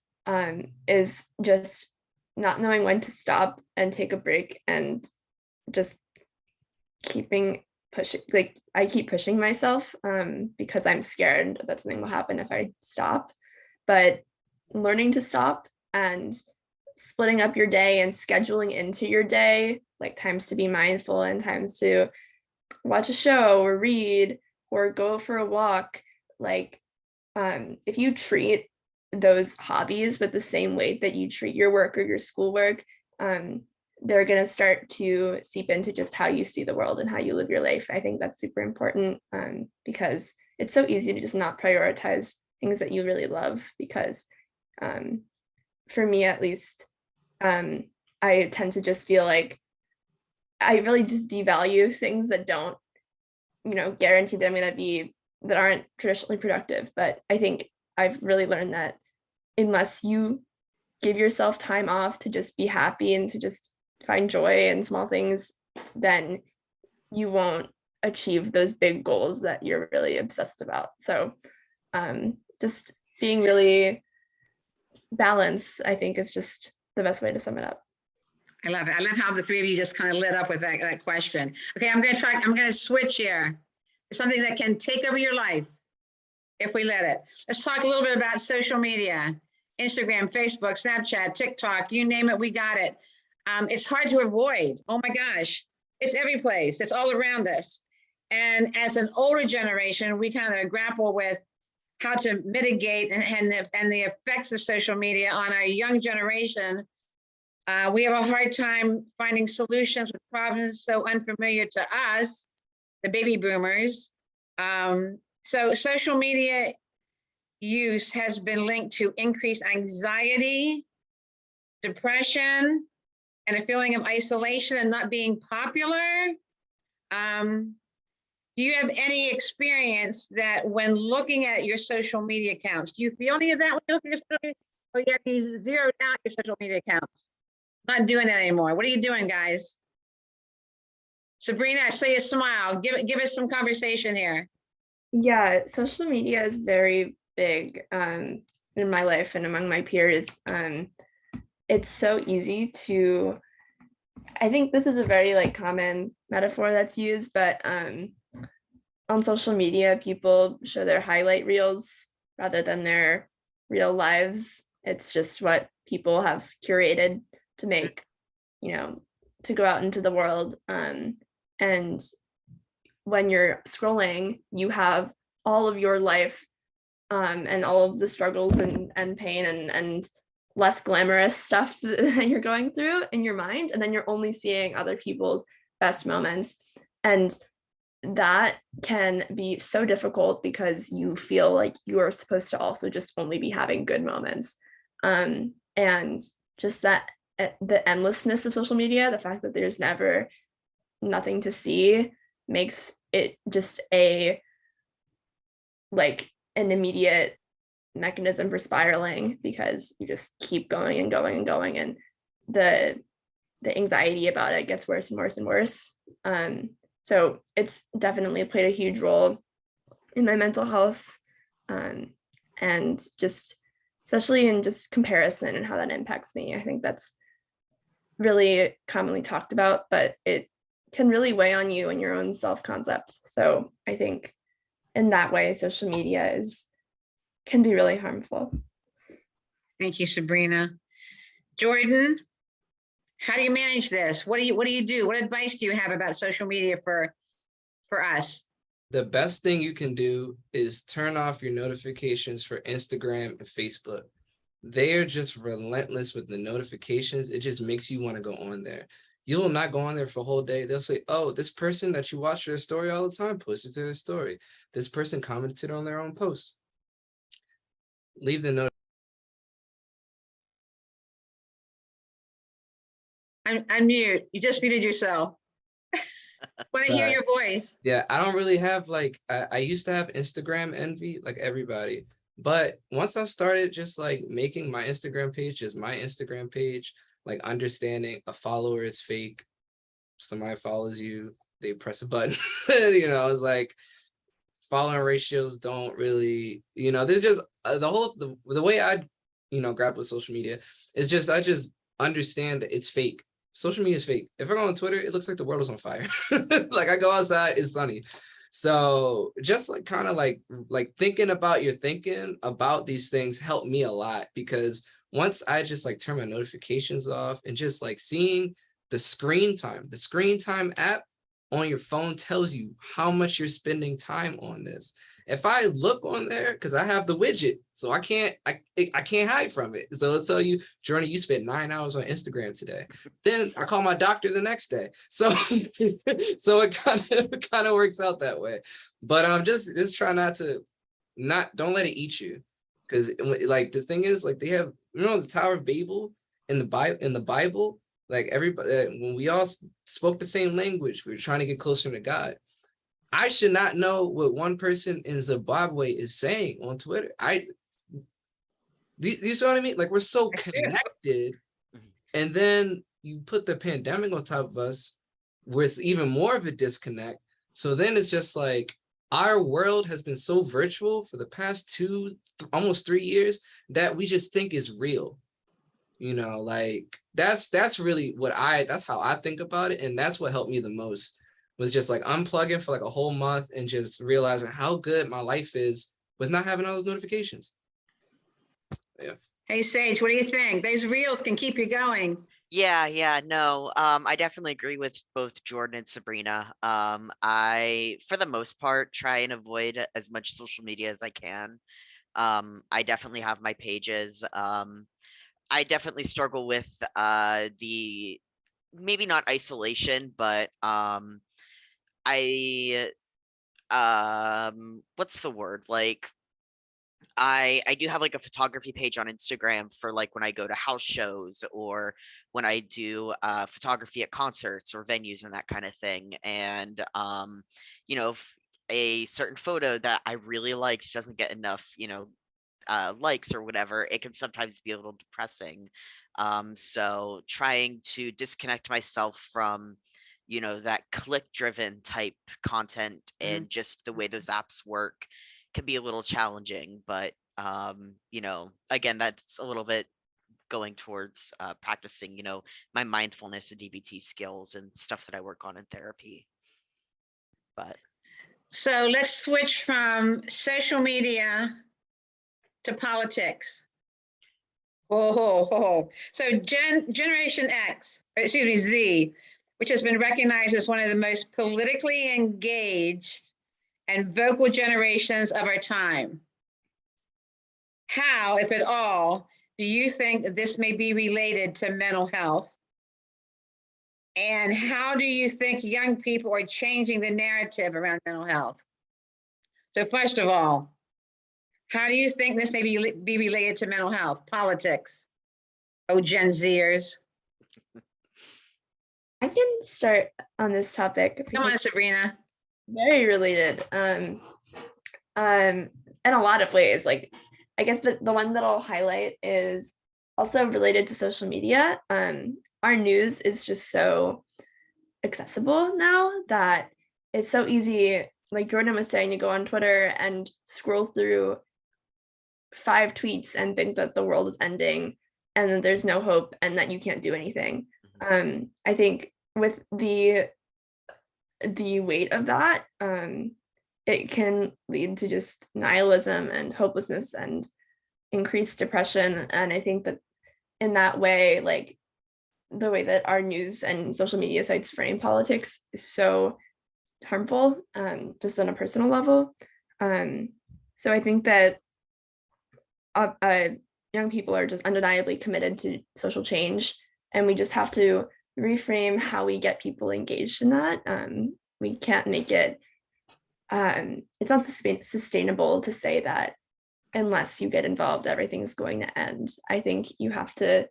is just not knowing when to stop and take a break and just keeping pushing. Like I keep pushing myself because I'm scared that something will happen if I stop. But learning to stop and splitting up your day and scheduling into your day, like times to be mindful and times to watch a show or read or go for a walk. Like if you treat those hobbies with the same weight that you treat your work or your schoolwork, they're going to start to seep into just how you see the world and how you live your life. I think that's super important because it's so easy to just not prioritize things that you really love because for me, at least, I tend to just feel like I really just devalue things that don't, guarantee that I'm going to be, that aren't traditionally productive. But I think I've really learned that unless you give yourself time off to just be happy and to just find joy in small things, then you won't achieve those big goals that you're really obsessed about. So just being really balanced, I think, is just the best way to sum it up. I love it. I love how the three of you just kind of lit up with that question. Okay, I'm going to switch here. Something that can take over your life if we let it. Let's talk a little bit about social media, Instagram, Facebook, Snapchat, TikTok, you name it, we got it. It's hard to avoid. Oh my gosh, it's every place. It's all around us. And as an older generation, we kind of grapple with how to mitigate and the effects of social media on our young generation. We have a hard time finding solutions with problems so unfamiliar to us, the baby boomers. So social media use has been linked to increased anxiety, depression, and a feeling of isolation and not being popular. Do you have any experience that when looking at your social media accounts, do you feel any of that when you look at your social media, or you have to zero out your social media accounts? Not doing that anymore. What are you doing, guys? Sabrina, I see a smile. Give us some conversation here. Yeah, social media is very big in my life and among my peers. It's so easy to, I think this is a very common metaphor that's used, but on social media, people show their highlight reels rather than their real lives. It's just what people have curated to make, to go out into the world. And when you're scrolling, you have all of your life and all of the struggles and pain and less glamorous stuff that you're going through in your mind. And then you're only seeing other people's best moments. And that can be so difficult because you feel like you are supposed to also just only be having good moments. And just that the endlessness of social media, the fact that there's never nothing to see, makes it just an immediate mechanism for spiraling because you just keep going and going and going, and the anxiety about it gets worse and worse and worse. So it's definitely played a huge role in my mental health, and just especially in just comparison and how that impacts me. I think that's really commonly talked about, but it can really weigh on you and your own self-concept. So I think in that way, social media can be really harmful. Thank you, Sabrina. Jordan, How do you manage this? What do you do? What advice do you have about social media for us? The best thing you can do is turn off your notifications for Instagram and Facebook. They are just relentless with the notifications. It just makes you want to go on there. You will not go on there for a whole day. They'll say, oh, this person that you watch their story all the time posted to their story. This person commented on their own post. Leave the note. I'm mute. You just muted yourself. Want to hear your voice. Yeah, I don't really have like, I used to have Instagram envy like everybody. But once I started just like making my Instagram page just my Instagram page, like understanding a follower is fake. Somebody follows you, they press a button. You know, it's like following ratios don't really, you know, there's just the way I, you know, grapple with social media is just, I just understand that it's fake. Social media is fake. If I go on Twitter, it looks like the world is on fire. Like I go outside, it's sunny. So just like kind of like thinking about your thinking about these things helped me a lot, because once I just like turn my notifications off and just like seeing the screen time app on your phone tells you how much you're spending time on this. If I look on there, because I have the widget, so I can't hide from it. So it'll tell you, Jordan, you spent 9 hours on Instagram today. Then I call my doctor the next day. So so it kind of works out that way. But just try not to don't let it eat you. Because like the thing is, like they have, you know, the Tower of Babel in the Bible, like everybody, when we all spoke the same language, we were trying to get closer to God. I should not know what one person in Zimbabwe is saying on Twitter. Do you see what I mean? Like we're so connected, and then you put the pandemic on top of us, where it's even more of a disconnect. So then it's just like our world has been so virtual for the past almost 3 years that we just think is real. You know, like that's really that's how I think about it, and that's what helped me the most. Was just like unplugging for like a whole month and just realizing how good my life is with not having all those notifications. Yeah. Hey, Sage, what do you think? Those reels can keep you going. Yeah, no, I definitely agree with both Jordan and Sabrina. I, for the most part, try and avoid as much social media as I can. I definitely have my pages. I definitely struggle with the, maybe not isolation, but what's the word? Like I do have like a photography page on Instagram for like when I go to house shows or when I do photography at concerts or venues and that kind of thing. And you know, if a certain photo that I really liked doesn't get enough, you know, likes or whatever, it can sometimes be a little depressing. So trying to disconnect myself from, you know, that click driven type content and just the way those apps work can be a little challenging. But you know, again, that's a little bit going towards practicing, you know, my mindfulness and DBT skills and stuff that I work on in therapy. But so let's switch from social media to politics. So Generation Z, which has been recognized as one of the most politically engaged and vocal generations of our time. How, if at all, do you think that this may be related to mental health? And how do you think young people are changing the narrative around mental health? So first of all, how do you think this may be related to mental health, politics? Oh, Gen Zers. I can start on this topic. Come on, Sabrina. Very related. In a lot of ways, like I guess, but the one that I'll highlight is also related to social media. Our news is just so accessible now that it's so easy. Like Jordan was saying, you go on Twitter and scroll through 5 tweets and think that the world is ending and that there's no hope and that you can't do anything. I think with the weight of that, it can lead to just nihilism and hopelessness and increased depression. And I think that in that way, like the way that our news and social media sites frame politics is so harmful, just on a personal level. So I think that young people are just undeniably committed to social change, and we just have to reframe how we get people engaged in that. We can't make it, it's not sustainable to say that unless you get involved, everything's going to end. I think you have to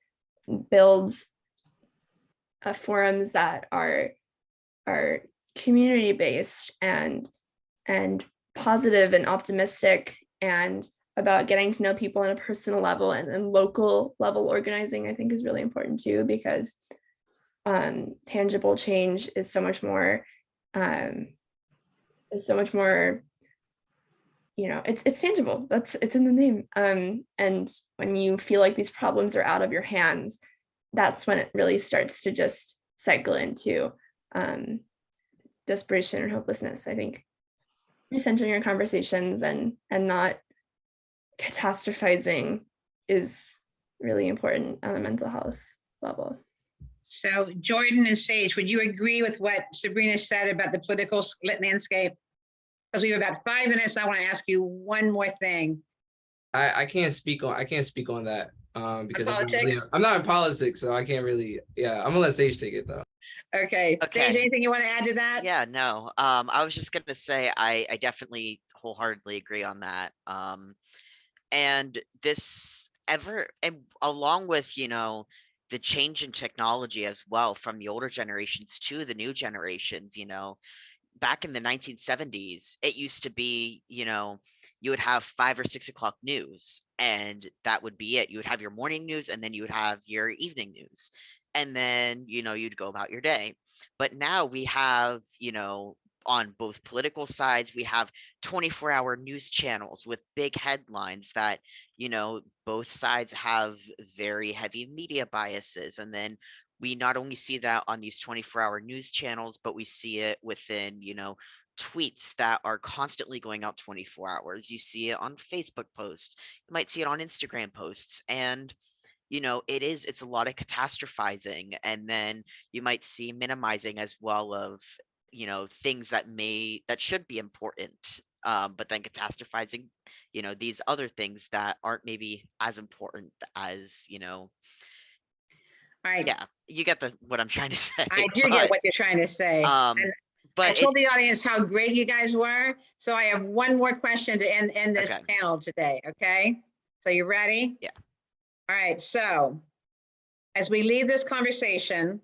build forums that are community-based and positive and optimistic, and about getting to know people on a personal level, and local level organizing, I think, is really important too, because tangible change is so much more, it's tangible. It's in the name. And when you feel like these problems are out of your hands, that's when it really starts to just cycle into desperation and hopelessness. I think recentering your conversations and not catastrophizing is really important on a mental health level. So Jordan and Sage, would you agree with what Sabrina said about the political landscape? Because we have about 5 minutes. I want to ask you one more thing. I can't speak on that because politics? I'm not in politics, so I can't really. Yeah, I'm gonna let Sage take it though. Okay. Sage, anything you want to add to that? Yeah, no. I was just gonna say I definitely wholeheartedly agree on that. And along with, the change in technology as well from the older generations to the new generations, back in the 1970s, it used to be, you would have 5 or 6 o'clock news, and that would be it. You would have your morning news, and then you would have your evening news, and then, you'd go about your day. But now we have, on both political sides, we have 24-hour news channels with big headlines that, both sides have very heavy media biases. And then we not only see that on these 24-hour news channels, but we see it within, tweets that are constantly going out 24 hours. You see it on Facebook posts. You might see it on Instagram posts. And, it's a lot of catastrophizing. And then you might see minimizing as well of, things that should be important. But then catastrophizing, these other things that aren't maybe as important as, All right. Yeah, you get what I'm trying to say. I do get what you're trying to say. But I told the audience how great you guys were. So I have one more question to end this panel today. Okay. So you ready? Yeah. All right. So as we leave this conversation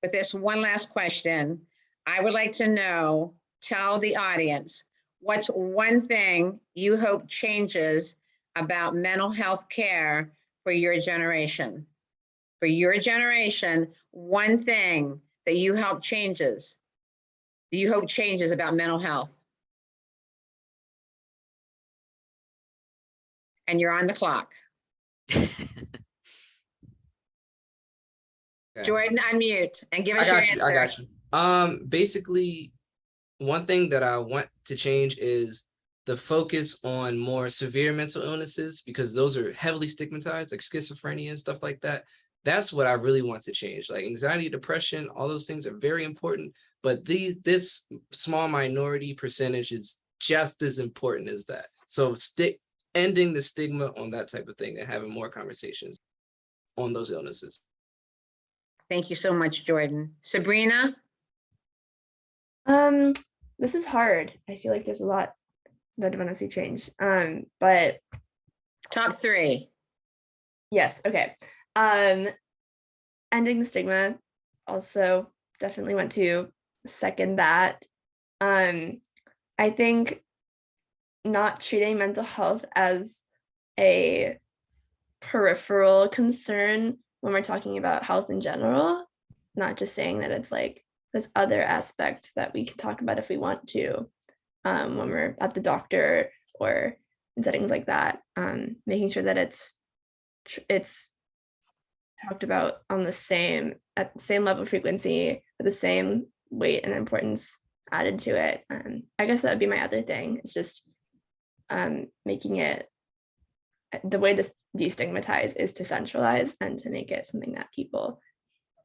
with this one last question, I would like to tell the audience, what's one thing you hope changes about mental health care for your generation? For your generation, one thing that you hope changes about mental health. And you're on the clock. Okay. Jordan, unmute and give us your answer. I got you. Basically, one thing that I want to change is the focus on more severe mental illnesses, because those are heavily stigmatized, like schizophrenia and stuff like that. That's what I really want to change. Like anxiety, depression, all those things are very important, but this small minority percentage is just as important as that. So ending the stigma on that type of thing and having more conversations on those illnesses. Thank you so much, Jordan. Sabrina? This is hard. I feel like there's a lot that I want to see change. But top 3. Yes. Okay. Ending the stigma, also definitely want to second that. I think not treating mental health as a peripheral concern when we're talking about health in general, not just saying that it's like this other aspect that we can talk about if we want to, when we're at the doctor or in settings like that, making sure that it's talked about on at the same level of frequency, with the same weight and importance added to it. I guess that would be my other thing. It's just making it, the way to destigmatize is to centralize and to make it something that people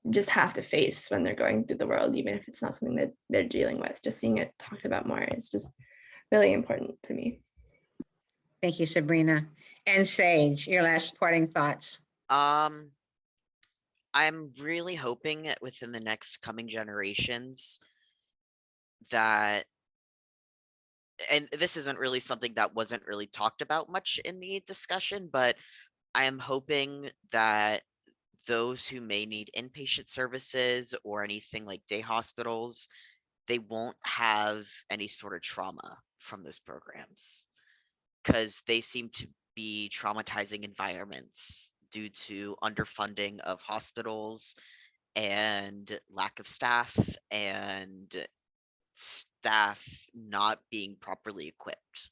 just have to face when they're going through the world, even if it's not something that they're dealing with. Just seeing it talked about more is just really important to me. Thank you, Sabrina. And Sage, your last parting thoughts. I'm really hoping that within the next coming generations that, and this isn't really something that wasn't really talked about much in the discussion, but I am hoping that those who may need inpatient services or anything like day hospitals, they won't have any sort of trauma from those programs, because they seem to be traumatizing environments due to underfunding of hospitals and lack of staff, and staff not being properly equipped.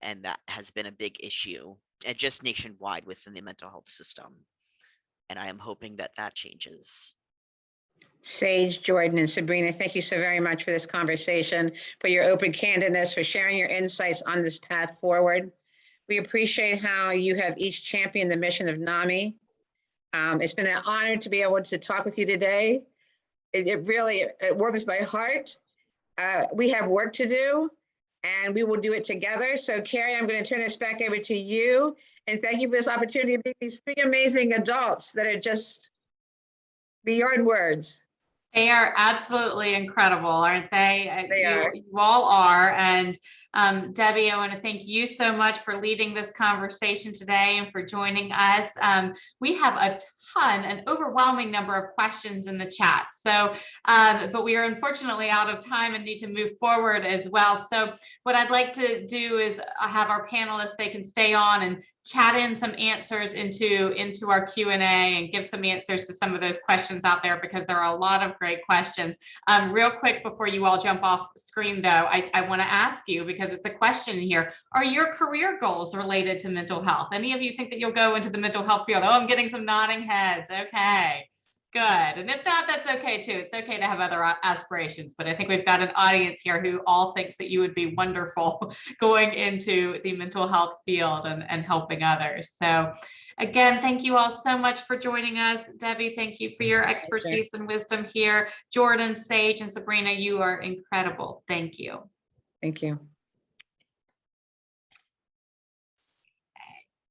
And that has been a big issue, and just nationwide within the mental health system. And I am hoping that that changes. Sage, Jordan, and Sabrina, thank you so very much for this conversation, for your open candidness, for sharing your insights on this path forward. We appreciate how you have each championed the mission of NAMI. It's been an honor to be able to talk with you today. It really warms my heart. We have work to do, and we will do it together. So Carrie, I'm going to turn this back over to you. And thank you for this opportunity to meet these three amazing adults that are just beyond words. They are absolutely incredible, aren't they? They are. You all are. And Debbie, I want to thank you so much for leading this conversation today and for joining us. We have a an overwhelming number of questions in the chat. So, but we are unfortunately out of time and need to move forward as well. So what I'd like to do is have our panelists, they can stay on and chat in some answers into our Q&A and give some answers to some of those questions out there, because there are a lot of great questions. Real quick before you all jump off screen though, I want to ask you, because it's a question here, are your career goals related to mental health? Any of you think that you'll go into the mental health field? Oh, I'm getting some nodding heads. Okay, good. And if not, that's okay too. It's okay to have other aspirations, but I think we've got an audience here who all thinks that you would be wonderful going into the mental health field and helping others. So again, thank you all so much for joining us. Debbie, thank you for your expertise and wisdom here. Jordan, Sage, and Sabrina, you are incredible. Thank you. Thank you.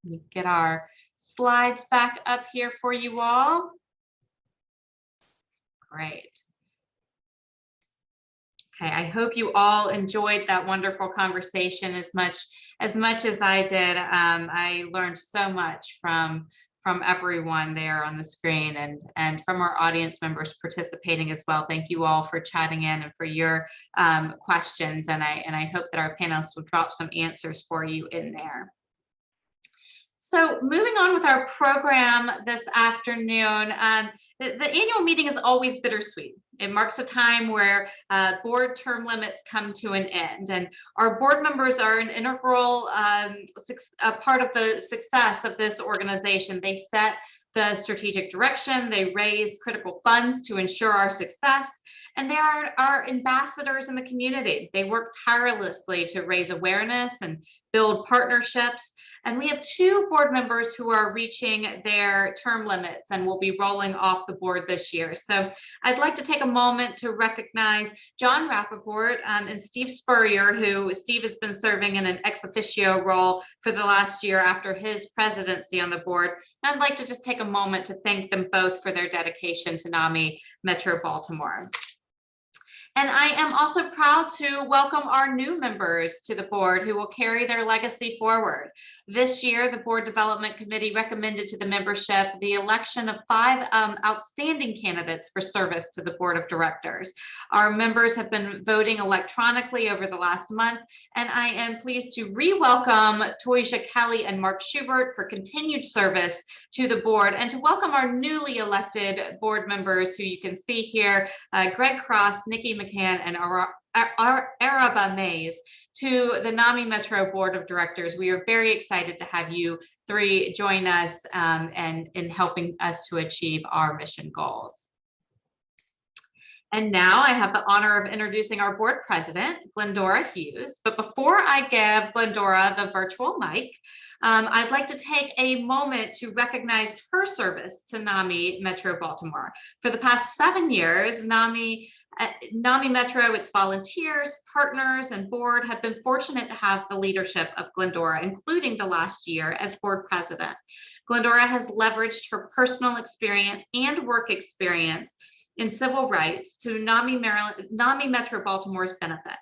Let me get our slides back up here for you all. Great. Okay, I hope you all enjoyed that wonderful conversation as much as I did. I learned so much from everyone there on the screen, and from our audience members participating as well. Thank you all for chatting in and for your questions, and I hope that our panelists will drop some answers for you in there. So moving on with our program this afternoon, the annual meeting is always bittersweet. It marks a time where board term limits come to an end, and our board members are an integral part of the success of this organization. They set the strategic direction, they raise critical funds to ensure our success, and they are our ambassadors in the community. They work tirelessly to raise awareness and build partnerships. And we have 2 board members who are reaching their term limits and will be rolling off the board this year. So I'd like to take a moment to recognize John Rappaport and Steve Spurrier, who Steve has been serving in an ex officio role for the last year after his presidency on the board. And I'd like to just take a moment to thank them both for their dedication to NAMI Metro Baltimore. And I am also proud to welcome our new members to the board who will carry their legacy forward. This year, the Board Development Committee recommended to the membership the election of 5 outstanding candidates for service to the Board of Directors. Our members have been voting electronically over the last month, and I am pleased to re-welcome Toysia Kelly and Mark Schubert for continued service to the board, and to welcome our newly elected board members who you can see here, Greg Cross, Nikki McCann, and Araba Mays, to the NAMI Metro Board of Directors. We are very excited to have you 3 join us and in helping us to achieve our mission goals. And now I have the honor of introducing our board president, Glendora Hughes. But before I give Glendora the virtual mic, I'd like to take a moment to recognize her service to NAMI Metro Baltimore. For the past 7 years, NAMI Metro, its volunteers, partners, and board have been fortunate to have the leadership of Glendora, including the last year as board president. Glendora has leveraged her personal experience and work experience in civil rights to NAMI Metro Baltimore's benefit.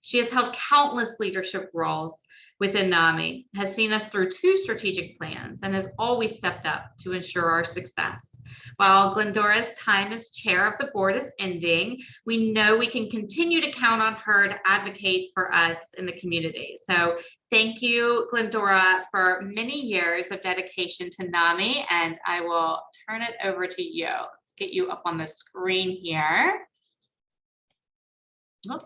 She has held countless leadership roles within NAMI, has seen us through 2 strategic plans, and has always stepped up to ensure our success. While Glendora's time as chair of the board is ending, we know we can continue to count on her to advocate for us in the community. So thank you, Glendora, for many years of dedication to NAMI, and I will turn it over to you. Let's get you up on the screen here. Oh.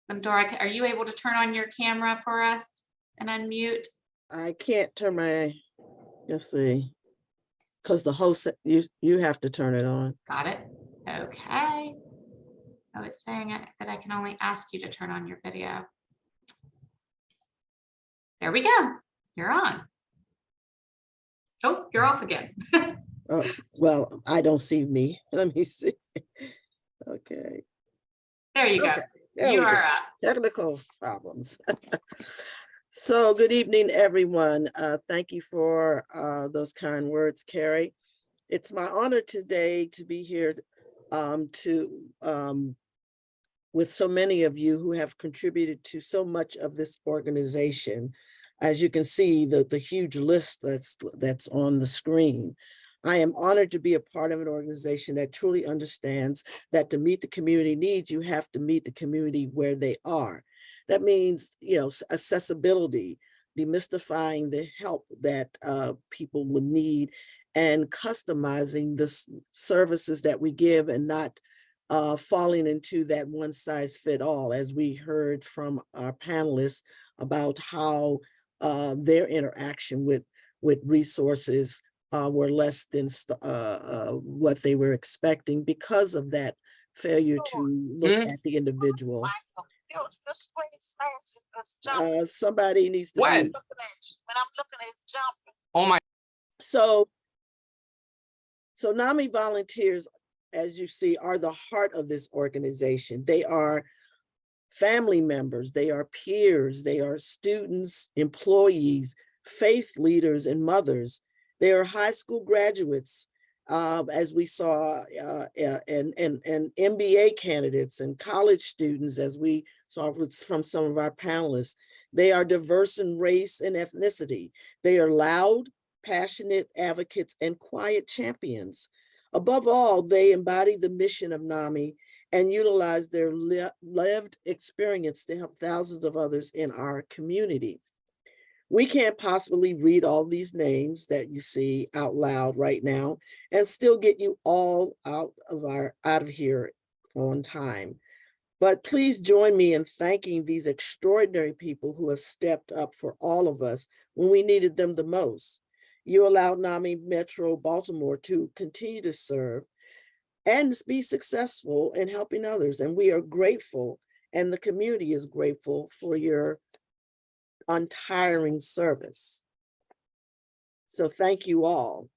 Glendora, are you able to turn on your camera for us and unmute? I can't turn my, let's see, because the host, you have to turn it on. Got it. Okay. I was saying that I can only ask you to turn on your video. There we go. You're on. Oh, you're off again. Well, I don't see me. Let me see. Okay. There you go. There you we are go. up. Technical problems. So good evening, everyone. Thank you for those kind words, Carrie. It's my honor today to be here with so many of you who have contributed to so much of this organization. As you can see, the huge list that's on the screen. I am honored to be a part of an organization that truly understands that to meet the community needs, you have to meet the community where they are. That means, accessibility, demystifying the help that people would need, and customizing the services that we give, and not falling into that one size fit all, as we heard from our panelists about how their interaction with resources were less than what they were expecting because of that failure to look at the individual. Somebody needs to when? be. Oh my. So NAMI volunteers, as you see, are the heart of this organization. They are family members, they are peers, they are students, employees, faith leaders, and mothers. They are high school graduates, as we saw, and MBA candidates and college students, as we saw from some of our panelists. They are diverse in race and ethnicity. They are loud, passionate advocates and quiet champions. Above all, they embody the mission of NAMI and utilize their lived experience to help thousands of others in our community. We can't possibly read all these names that you see out loud right now and still get you all out of here on time. But please join me in thanking these extraordinary people who have stepped up for all of us when we needed them the most. You allowed NAMI Metro Baltimore to continue to serve and be successful in helping others. And we are grateful, and the community is grateful for your untiring service. So thank you all.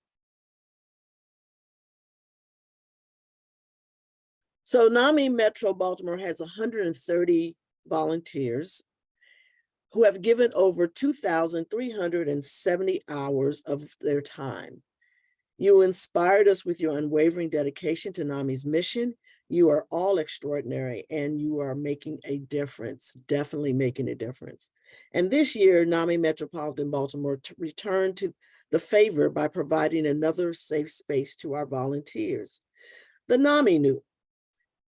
So NAMI Metro Baltimore has 130 volunteers who have given over 2,370 hours of their time. You inspired us with your unwavering dedication to NAMI's mission. You are all extraordinary, and you are making a difference, definitely making a difference. And this year, NAMI Metropolitan Baltimore returned to the favor by providing another safe space to our volunteers. The NAMI Nook.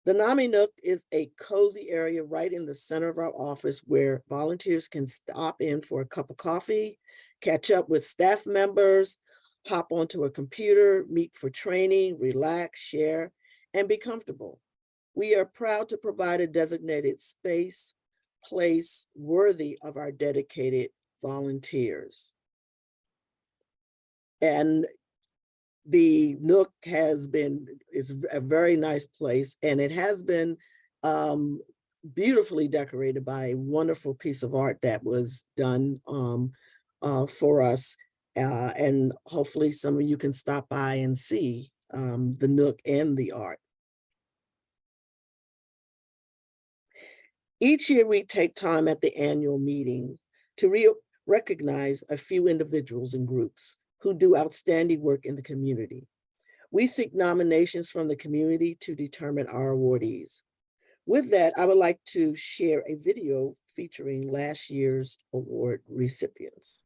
The NAMI Nook is a cozy area right in the center of our office where volunteers can stop in for a cup of coffee, catch up with staff members, hop onto a computer, meet for training, relax, share, and be comfortable. We are proud to provide a designated place worthy of our dedicated volunteers. And The Nook is a very nice place, and it has been beautifully decorated by a wonderful piece of art that was done for us. And hopefully some of you can stop by and see the Nook and the art. Each year we take time at the annual meeting to recognize a few individuals and groups who do outstanding work in the community. We seek nominations from the community to determine our awardees. With that, I would like to share a video featuring last year's award recipients.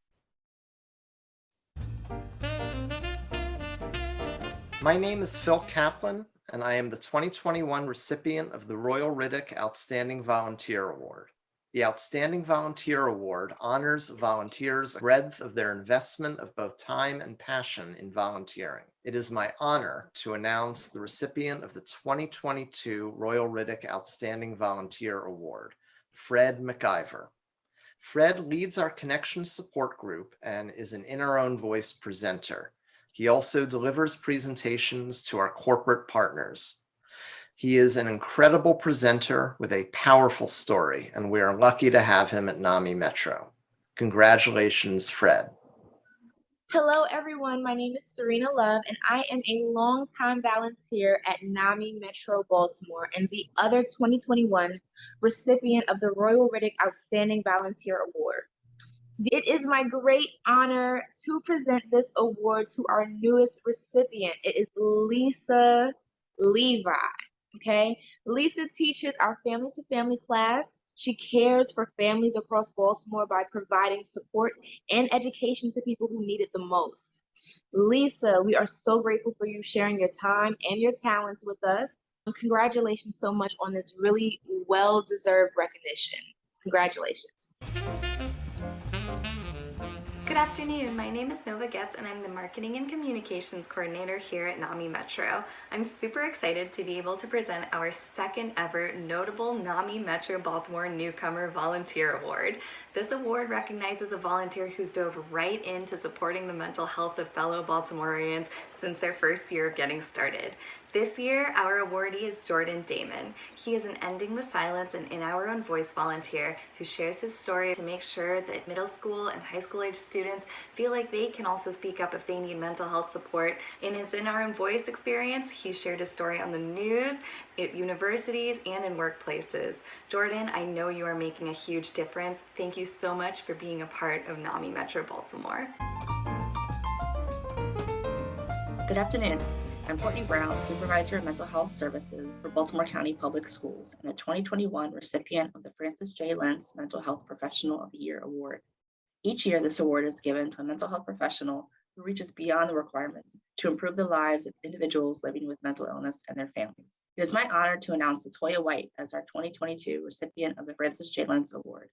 My name is Phil Kaplan, and I am the 2021 recipient of the Royal Riddick Outstanding Volunteer Award. The Outstanding Volunteer Award honors volunteers' breadth of their investment of both time and passion in volunteering. It is my honor to announce the recipient of the 2022 Royal Riddick Outstanding Volunteer Award, Fred McIver. Fred leads our Connection Support Group and is an In Our Own Voice presenter. He also delivers presentations to our corporate partners. He is an incredible presenter with a powerful story, and we are lucky to have him at NAMI Metro. Congratulations, Fred. Hello, everyone. My name is Serena Love, and I am a longtime volunteer at NAMI Metro Baltimore and the other 2021 recipient of the Royal Riddick Outstanding Volunteer Award. It is my great honor to present this award to our newest recipient. It is Lisa Levi. Okay, Lisa teaches our family to family class. She cares for families across Baltimore by providing support and education to people who need it the most. Lisa, we are so grateful for you sharing your time and your talents with us. Congratulations so much on this really well-deserved recognition. Congratulations. Good afternoon, my name is Nova Getz and I'm the Marketing and Communications Coordinator here at NAMI Metro. I'm super excited to be able to present our second ever notable NAMI Metro Baltimore Newcomer Volunteer Award. This award recognizes a volunteer who's dove right into supporting the mental health of fellow Baltimoreans since their first year of getting started. This year, our awardee is Jordan Damon. He is an Ending the Silence and In Our Own Voice volunteer who shares his story to make sure that middle school and high school age students feel like they can also speak up if they need mental health support. In his In Our Own Voice experience, he shared his story on the news, at universities, and in workplaces. Jordan, I know you are making a huge difference. Thank you so much for being a part of NAMI Metro Baltimore. Good afternoon. I'm Courtney Brown, Supervisor of Mental Health Services for Baltimore County Public Schools and a 2021 recipient of the Francis J. Lentz Mental Health Professional of the Year Award. Each year, this award is given to a mental health professional who reaches beyond the requirements to improve the lives of individuals living with mental illness and their families. It is my honor to announce Latoya White as our 2022 recipient of the Francis J. Lentz Award.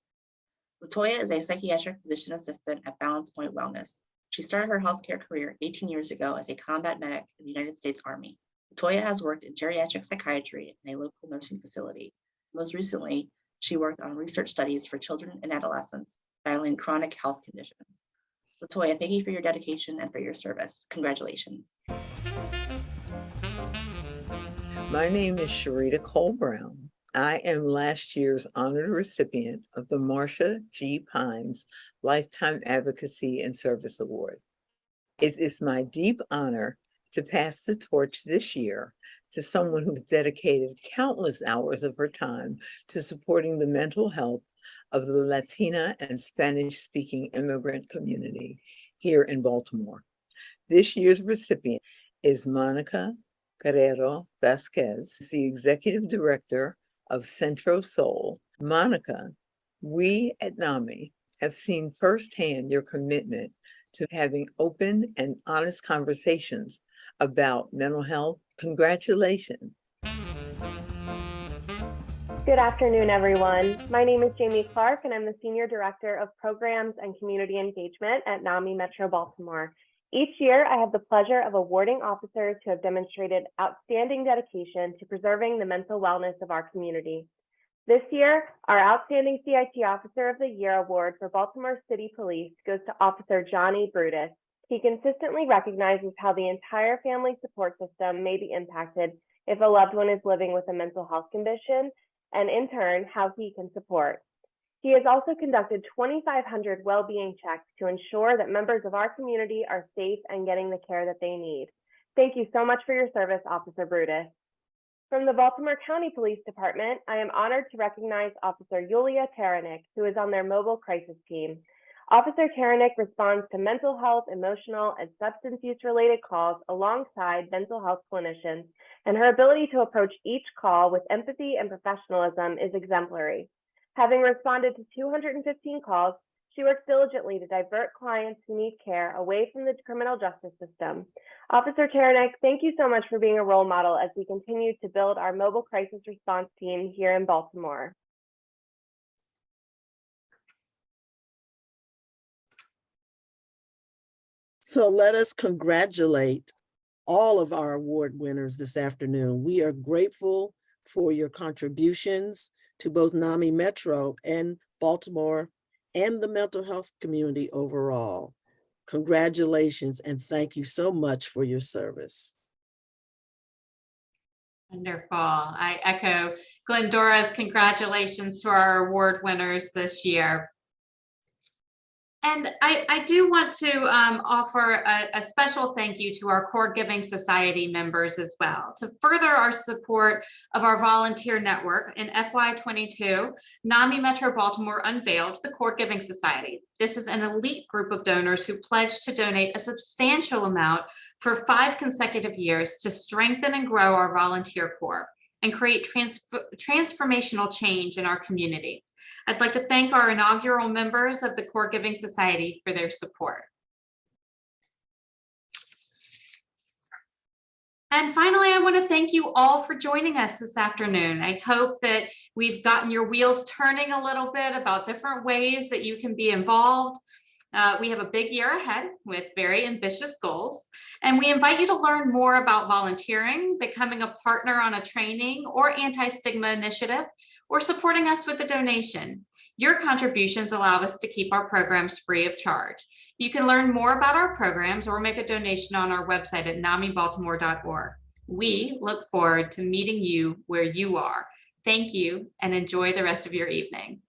Latoya is a psychiatric physician assistant at Balance Point Wellness. She started her healthcare career 18 years ago as a combat medic in the United States Army. Latoya has worked in geriatric psychiatry in a local nursing facility. Most recently, she worked on research studies for children and adolescents battling chronic health conditions. Latoya, thank you for your dedication and for your service. Congratulations. My name is Sharita Cole Brown. I am last year's honored recipient of the Marsha G. Pines Lifetime Advocacy and Service Award. It is my deep honor to pass the torch this year to someone who's dedicated countless hours of her time to supporting the mental health of the Latina and Spanish-speaking immigrant community here in Baltimore. This year's recipient is Monica Guerrero Vasquez, the Executive Director of Centro Sol. Monica, we at NAMI have seen firsthand your commitment to having open and honest conversations about mental health. Congratulations. Good afternoon, everyone. My name is Jamie Clark, and I'm the Senior Director of Programs and Community Engagement at NAMI Metro Baltimore. Each year, I have the pleasure of awarding officers who have demonstrated outstanding dedication to preserving the mental wellness of our community. This year, our Outstanding CIT Officer of the Year award for Baltimore City Police goes to Officer Johnny Brutus. He consistently recognizes how the entire family support system may be impacted if a loved one is living with a mental health condition, and in turn, how he can support. He has also conducted 2,500 well-being checks to ensure that members of our community are safe and getting the care that they need. Thank you so much for your service, Officer Brutus. From the Baltimore County Police Department, I am honored to recognize Officer Yulia Taranik, who is on their mobile crisis team. Officer Taranik responds to mental health, emotional, and substance use-related calls alongside mental health clinicians, and her ability to approach each call with empathy and professionalism is exemplary. Having responded to 215 calls, she works diligently to divert clients who need care away from the criminal justice system. Officer Taranik, thank you so much for being a role model as we continue to build our mobile crisis response team here in Baltimore. So let us congratulate all of our award winners this afternoon. We are grateful for your contributions to both NAMI Metro and Baltimore and the mental health community overall. Congratulations and thank you so much for your service. Wonderful. I echo Glendora's congratulations to our award winners this year. And I do want to offer a special thank you to our Core Giving Society members as well. To further our support of our volunteer network, in FY22, NAMI Metro Baltimore unveiled the Core Giving Society. This is an elite group of donors who pledged to donate a substantial amount for 5 consecutive years to strengthen and grow our volunteer corps and create transformational change in our community. I'd like to thank our inaugural members of the Core Giving Society for their support. And finally, I want to thank you all for joining us this afternoon. I hope that we've gotten your wheels turning a little bit about different ways that you can be involved. We have a big year ahead with very ambitious goals, and we invite you to learn more about volunteering, becoming a partner on a training or anti-stigma initiative, or supporting us with a donation. Your contributions allow us to keep our programs free of charge. You can learn more about our programs or make a donation on our website at namibaltimore.org. We look forward to meeting you where you are. Thank you and enjoy the rest of your evening.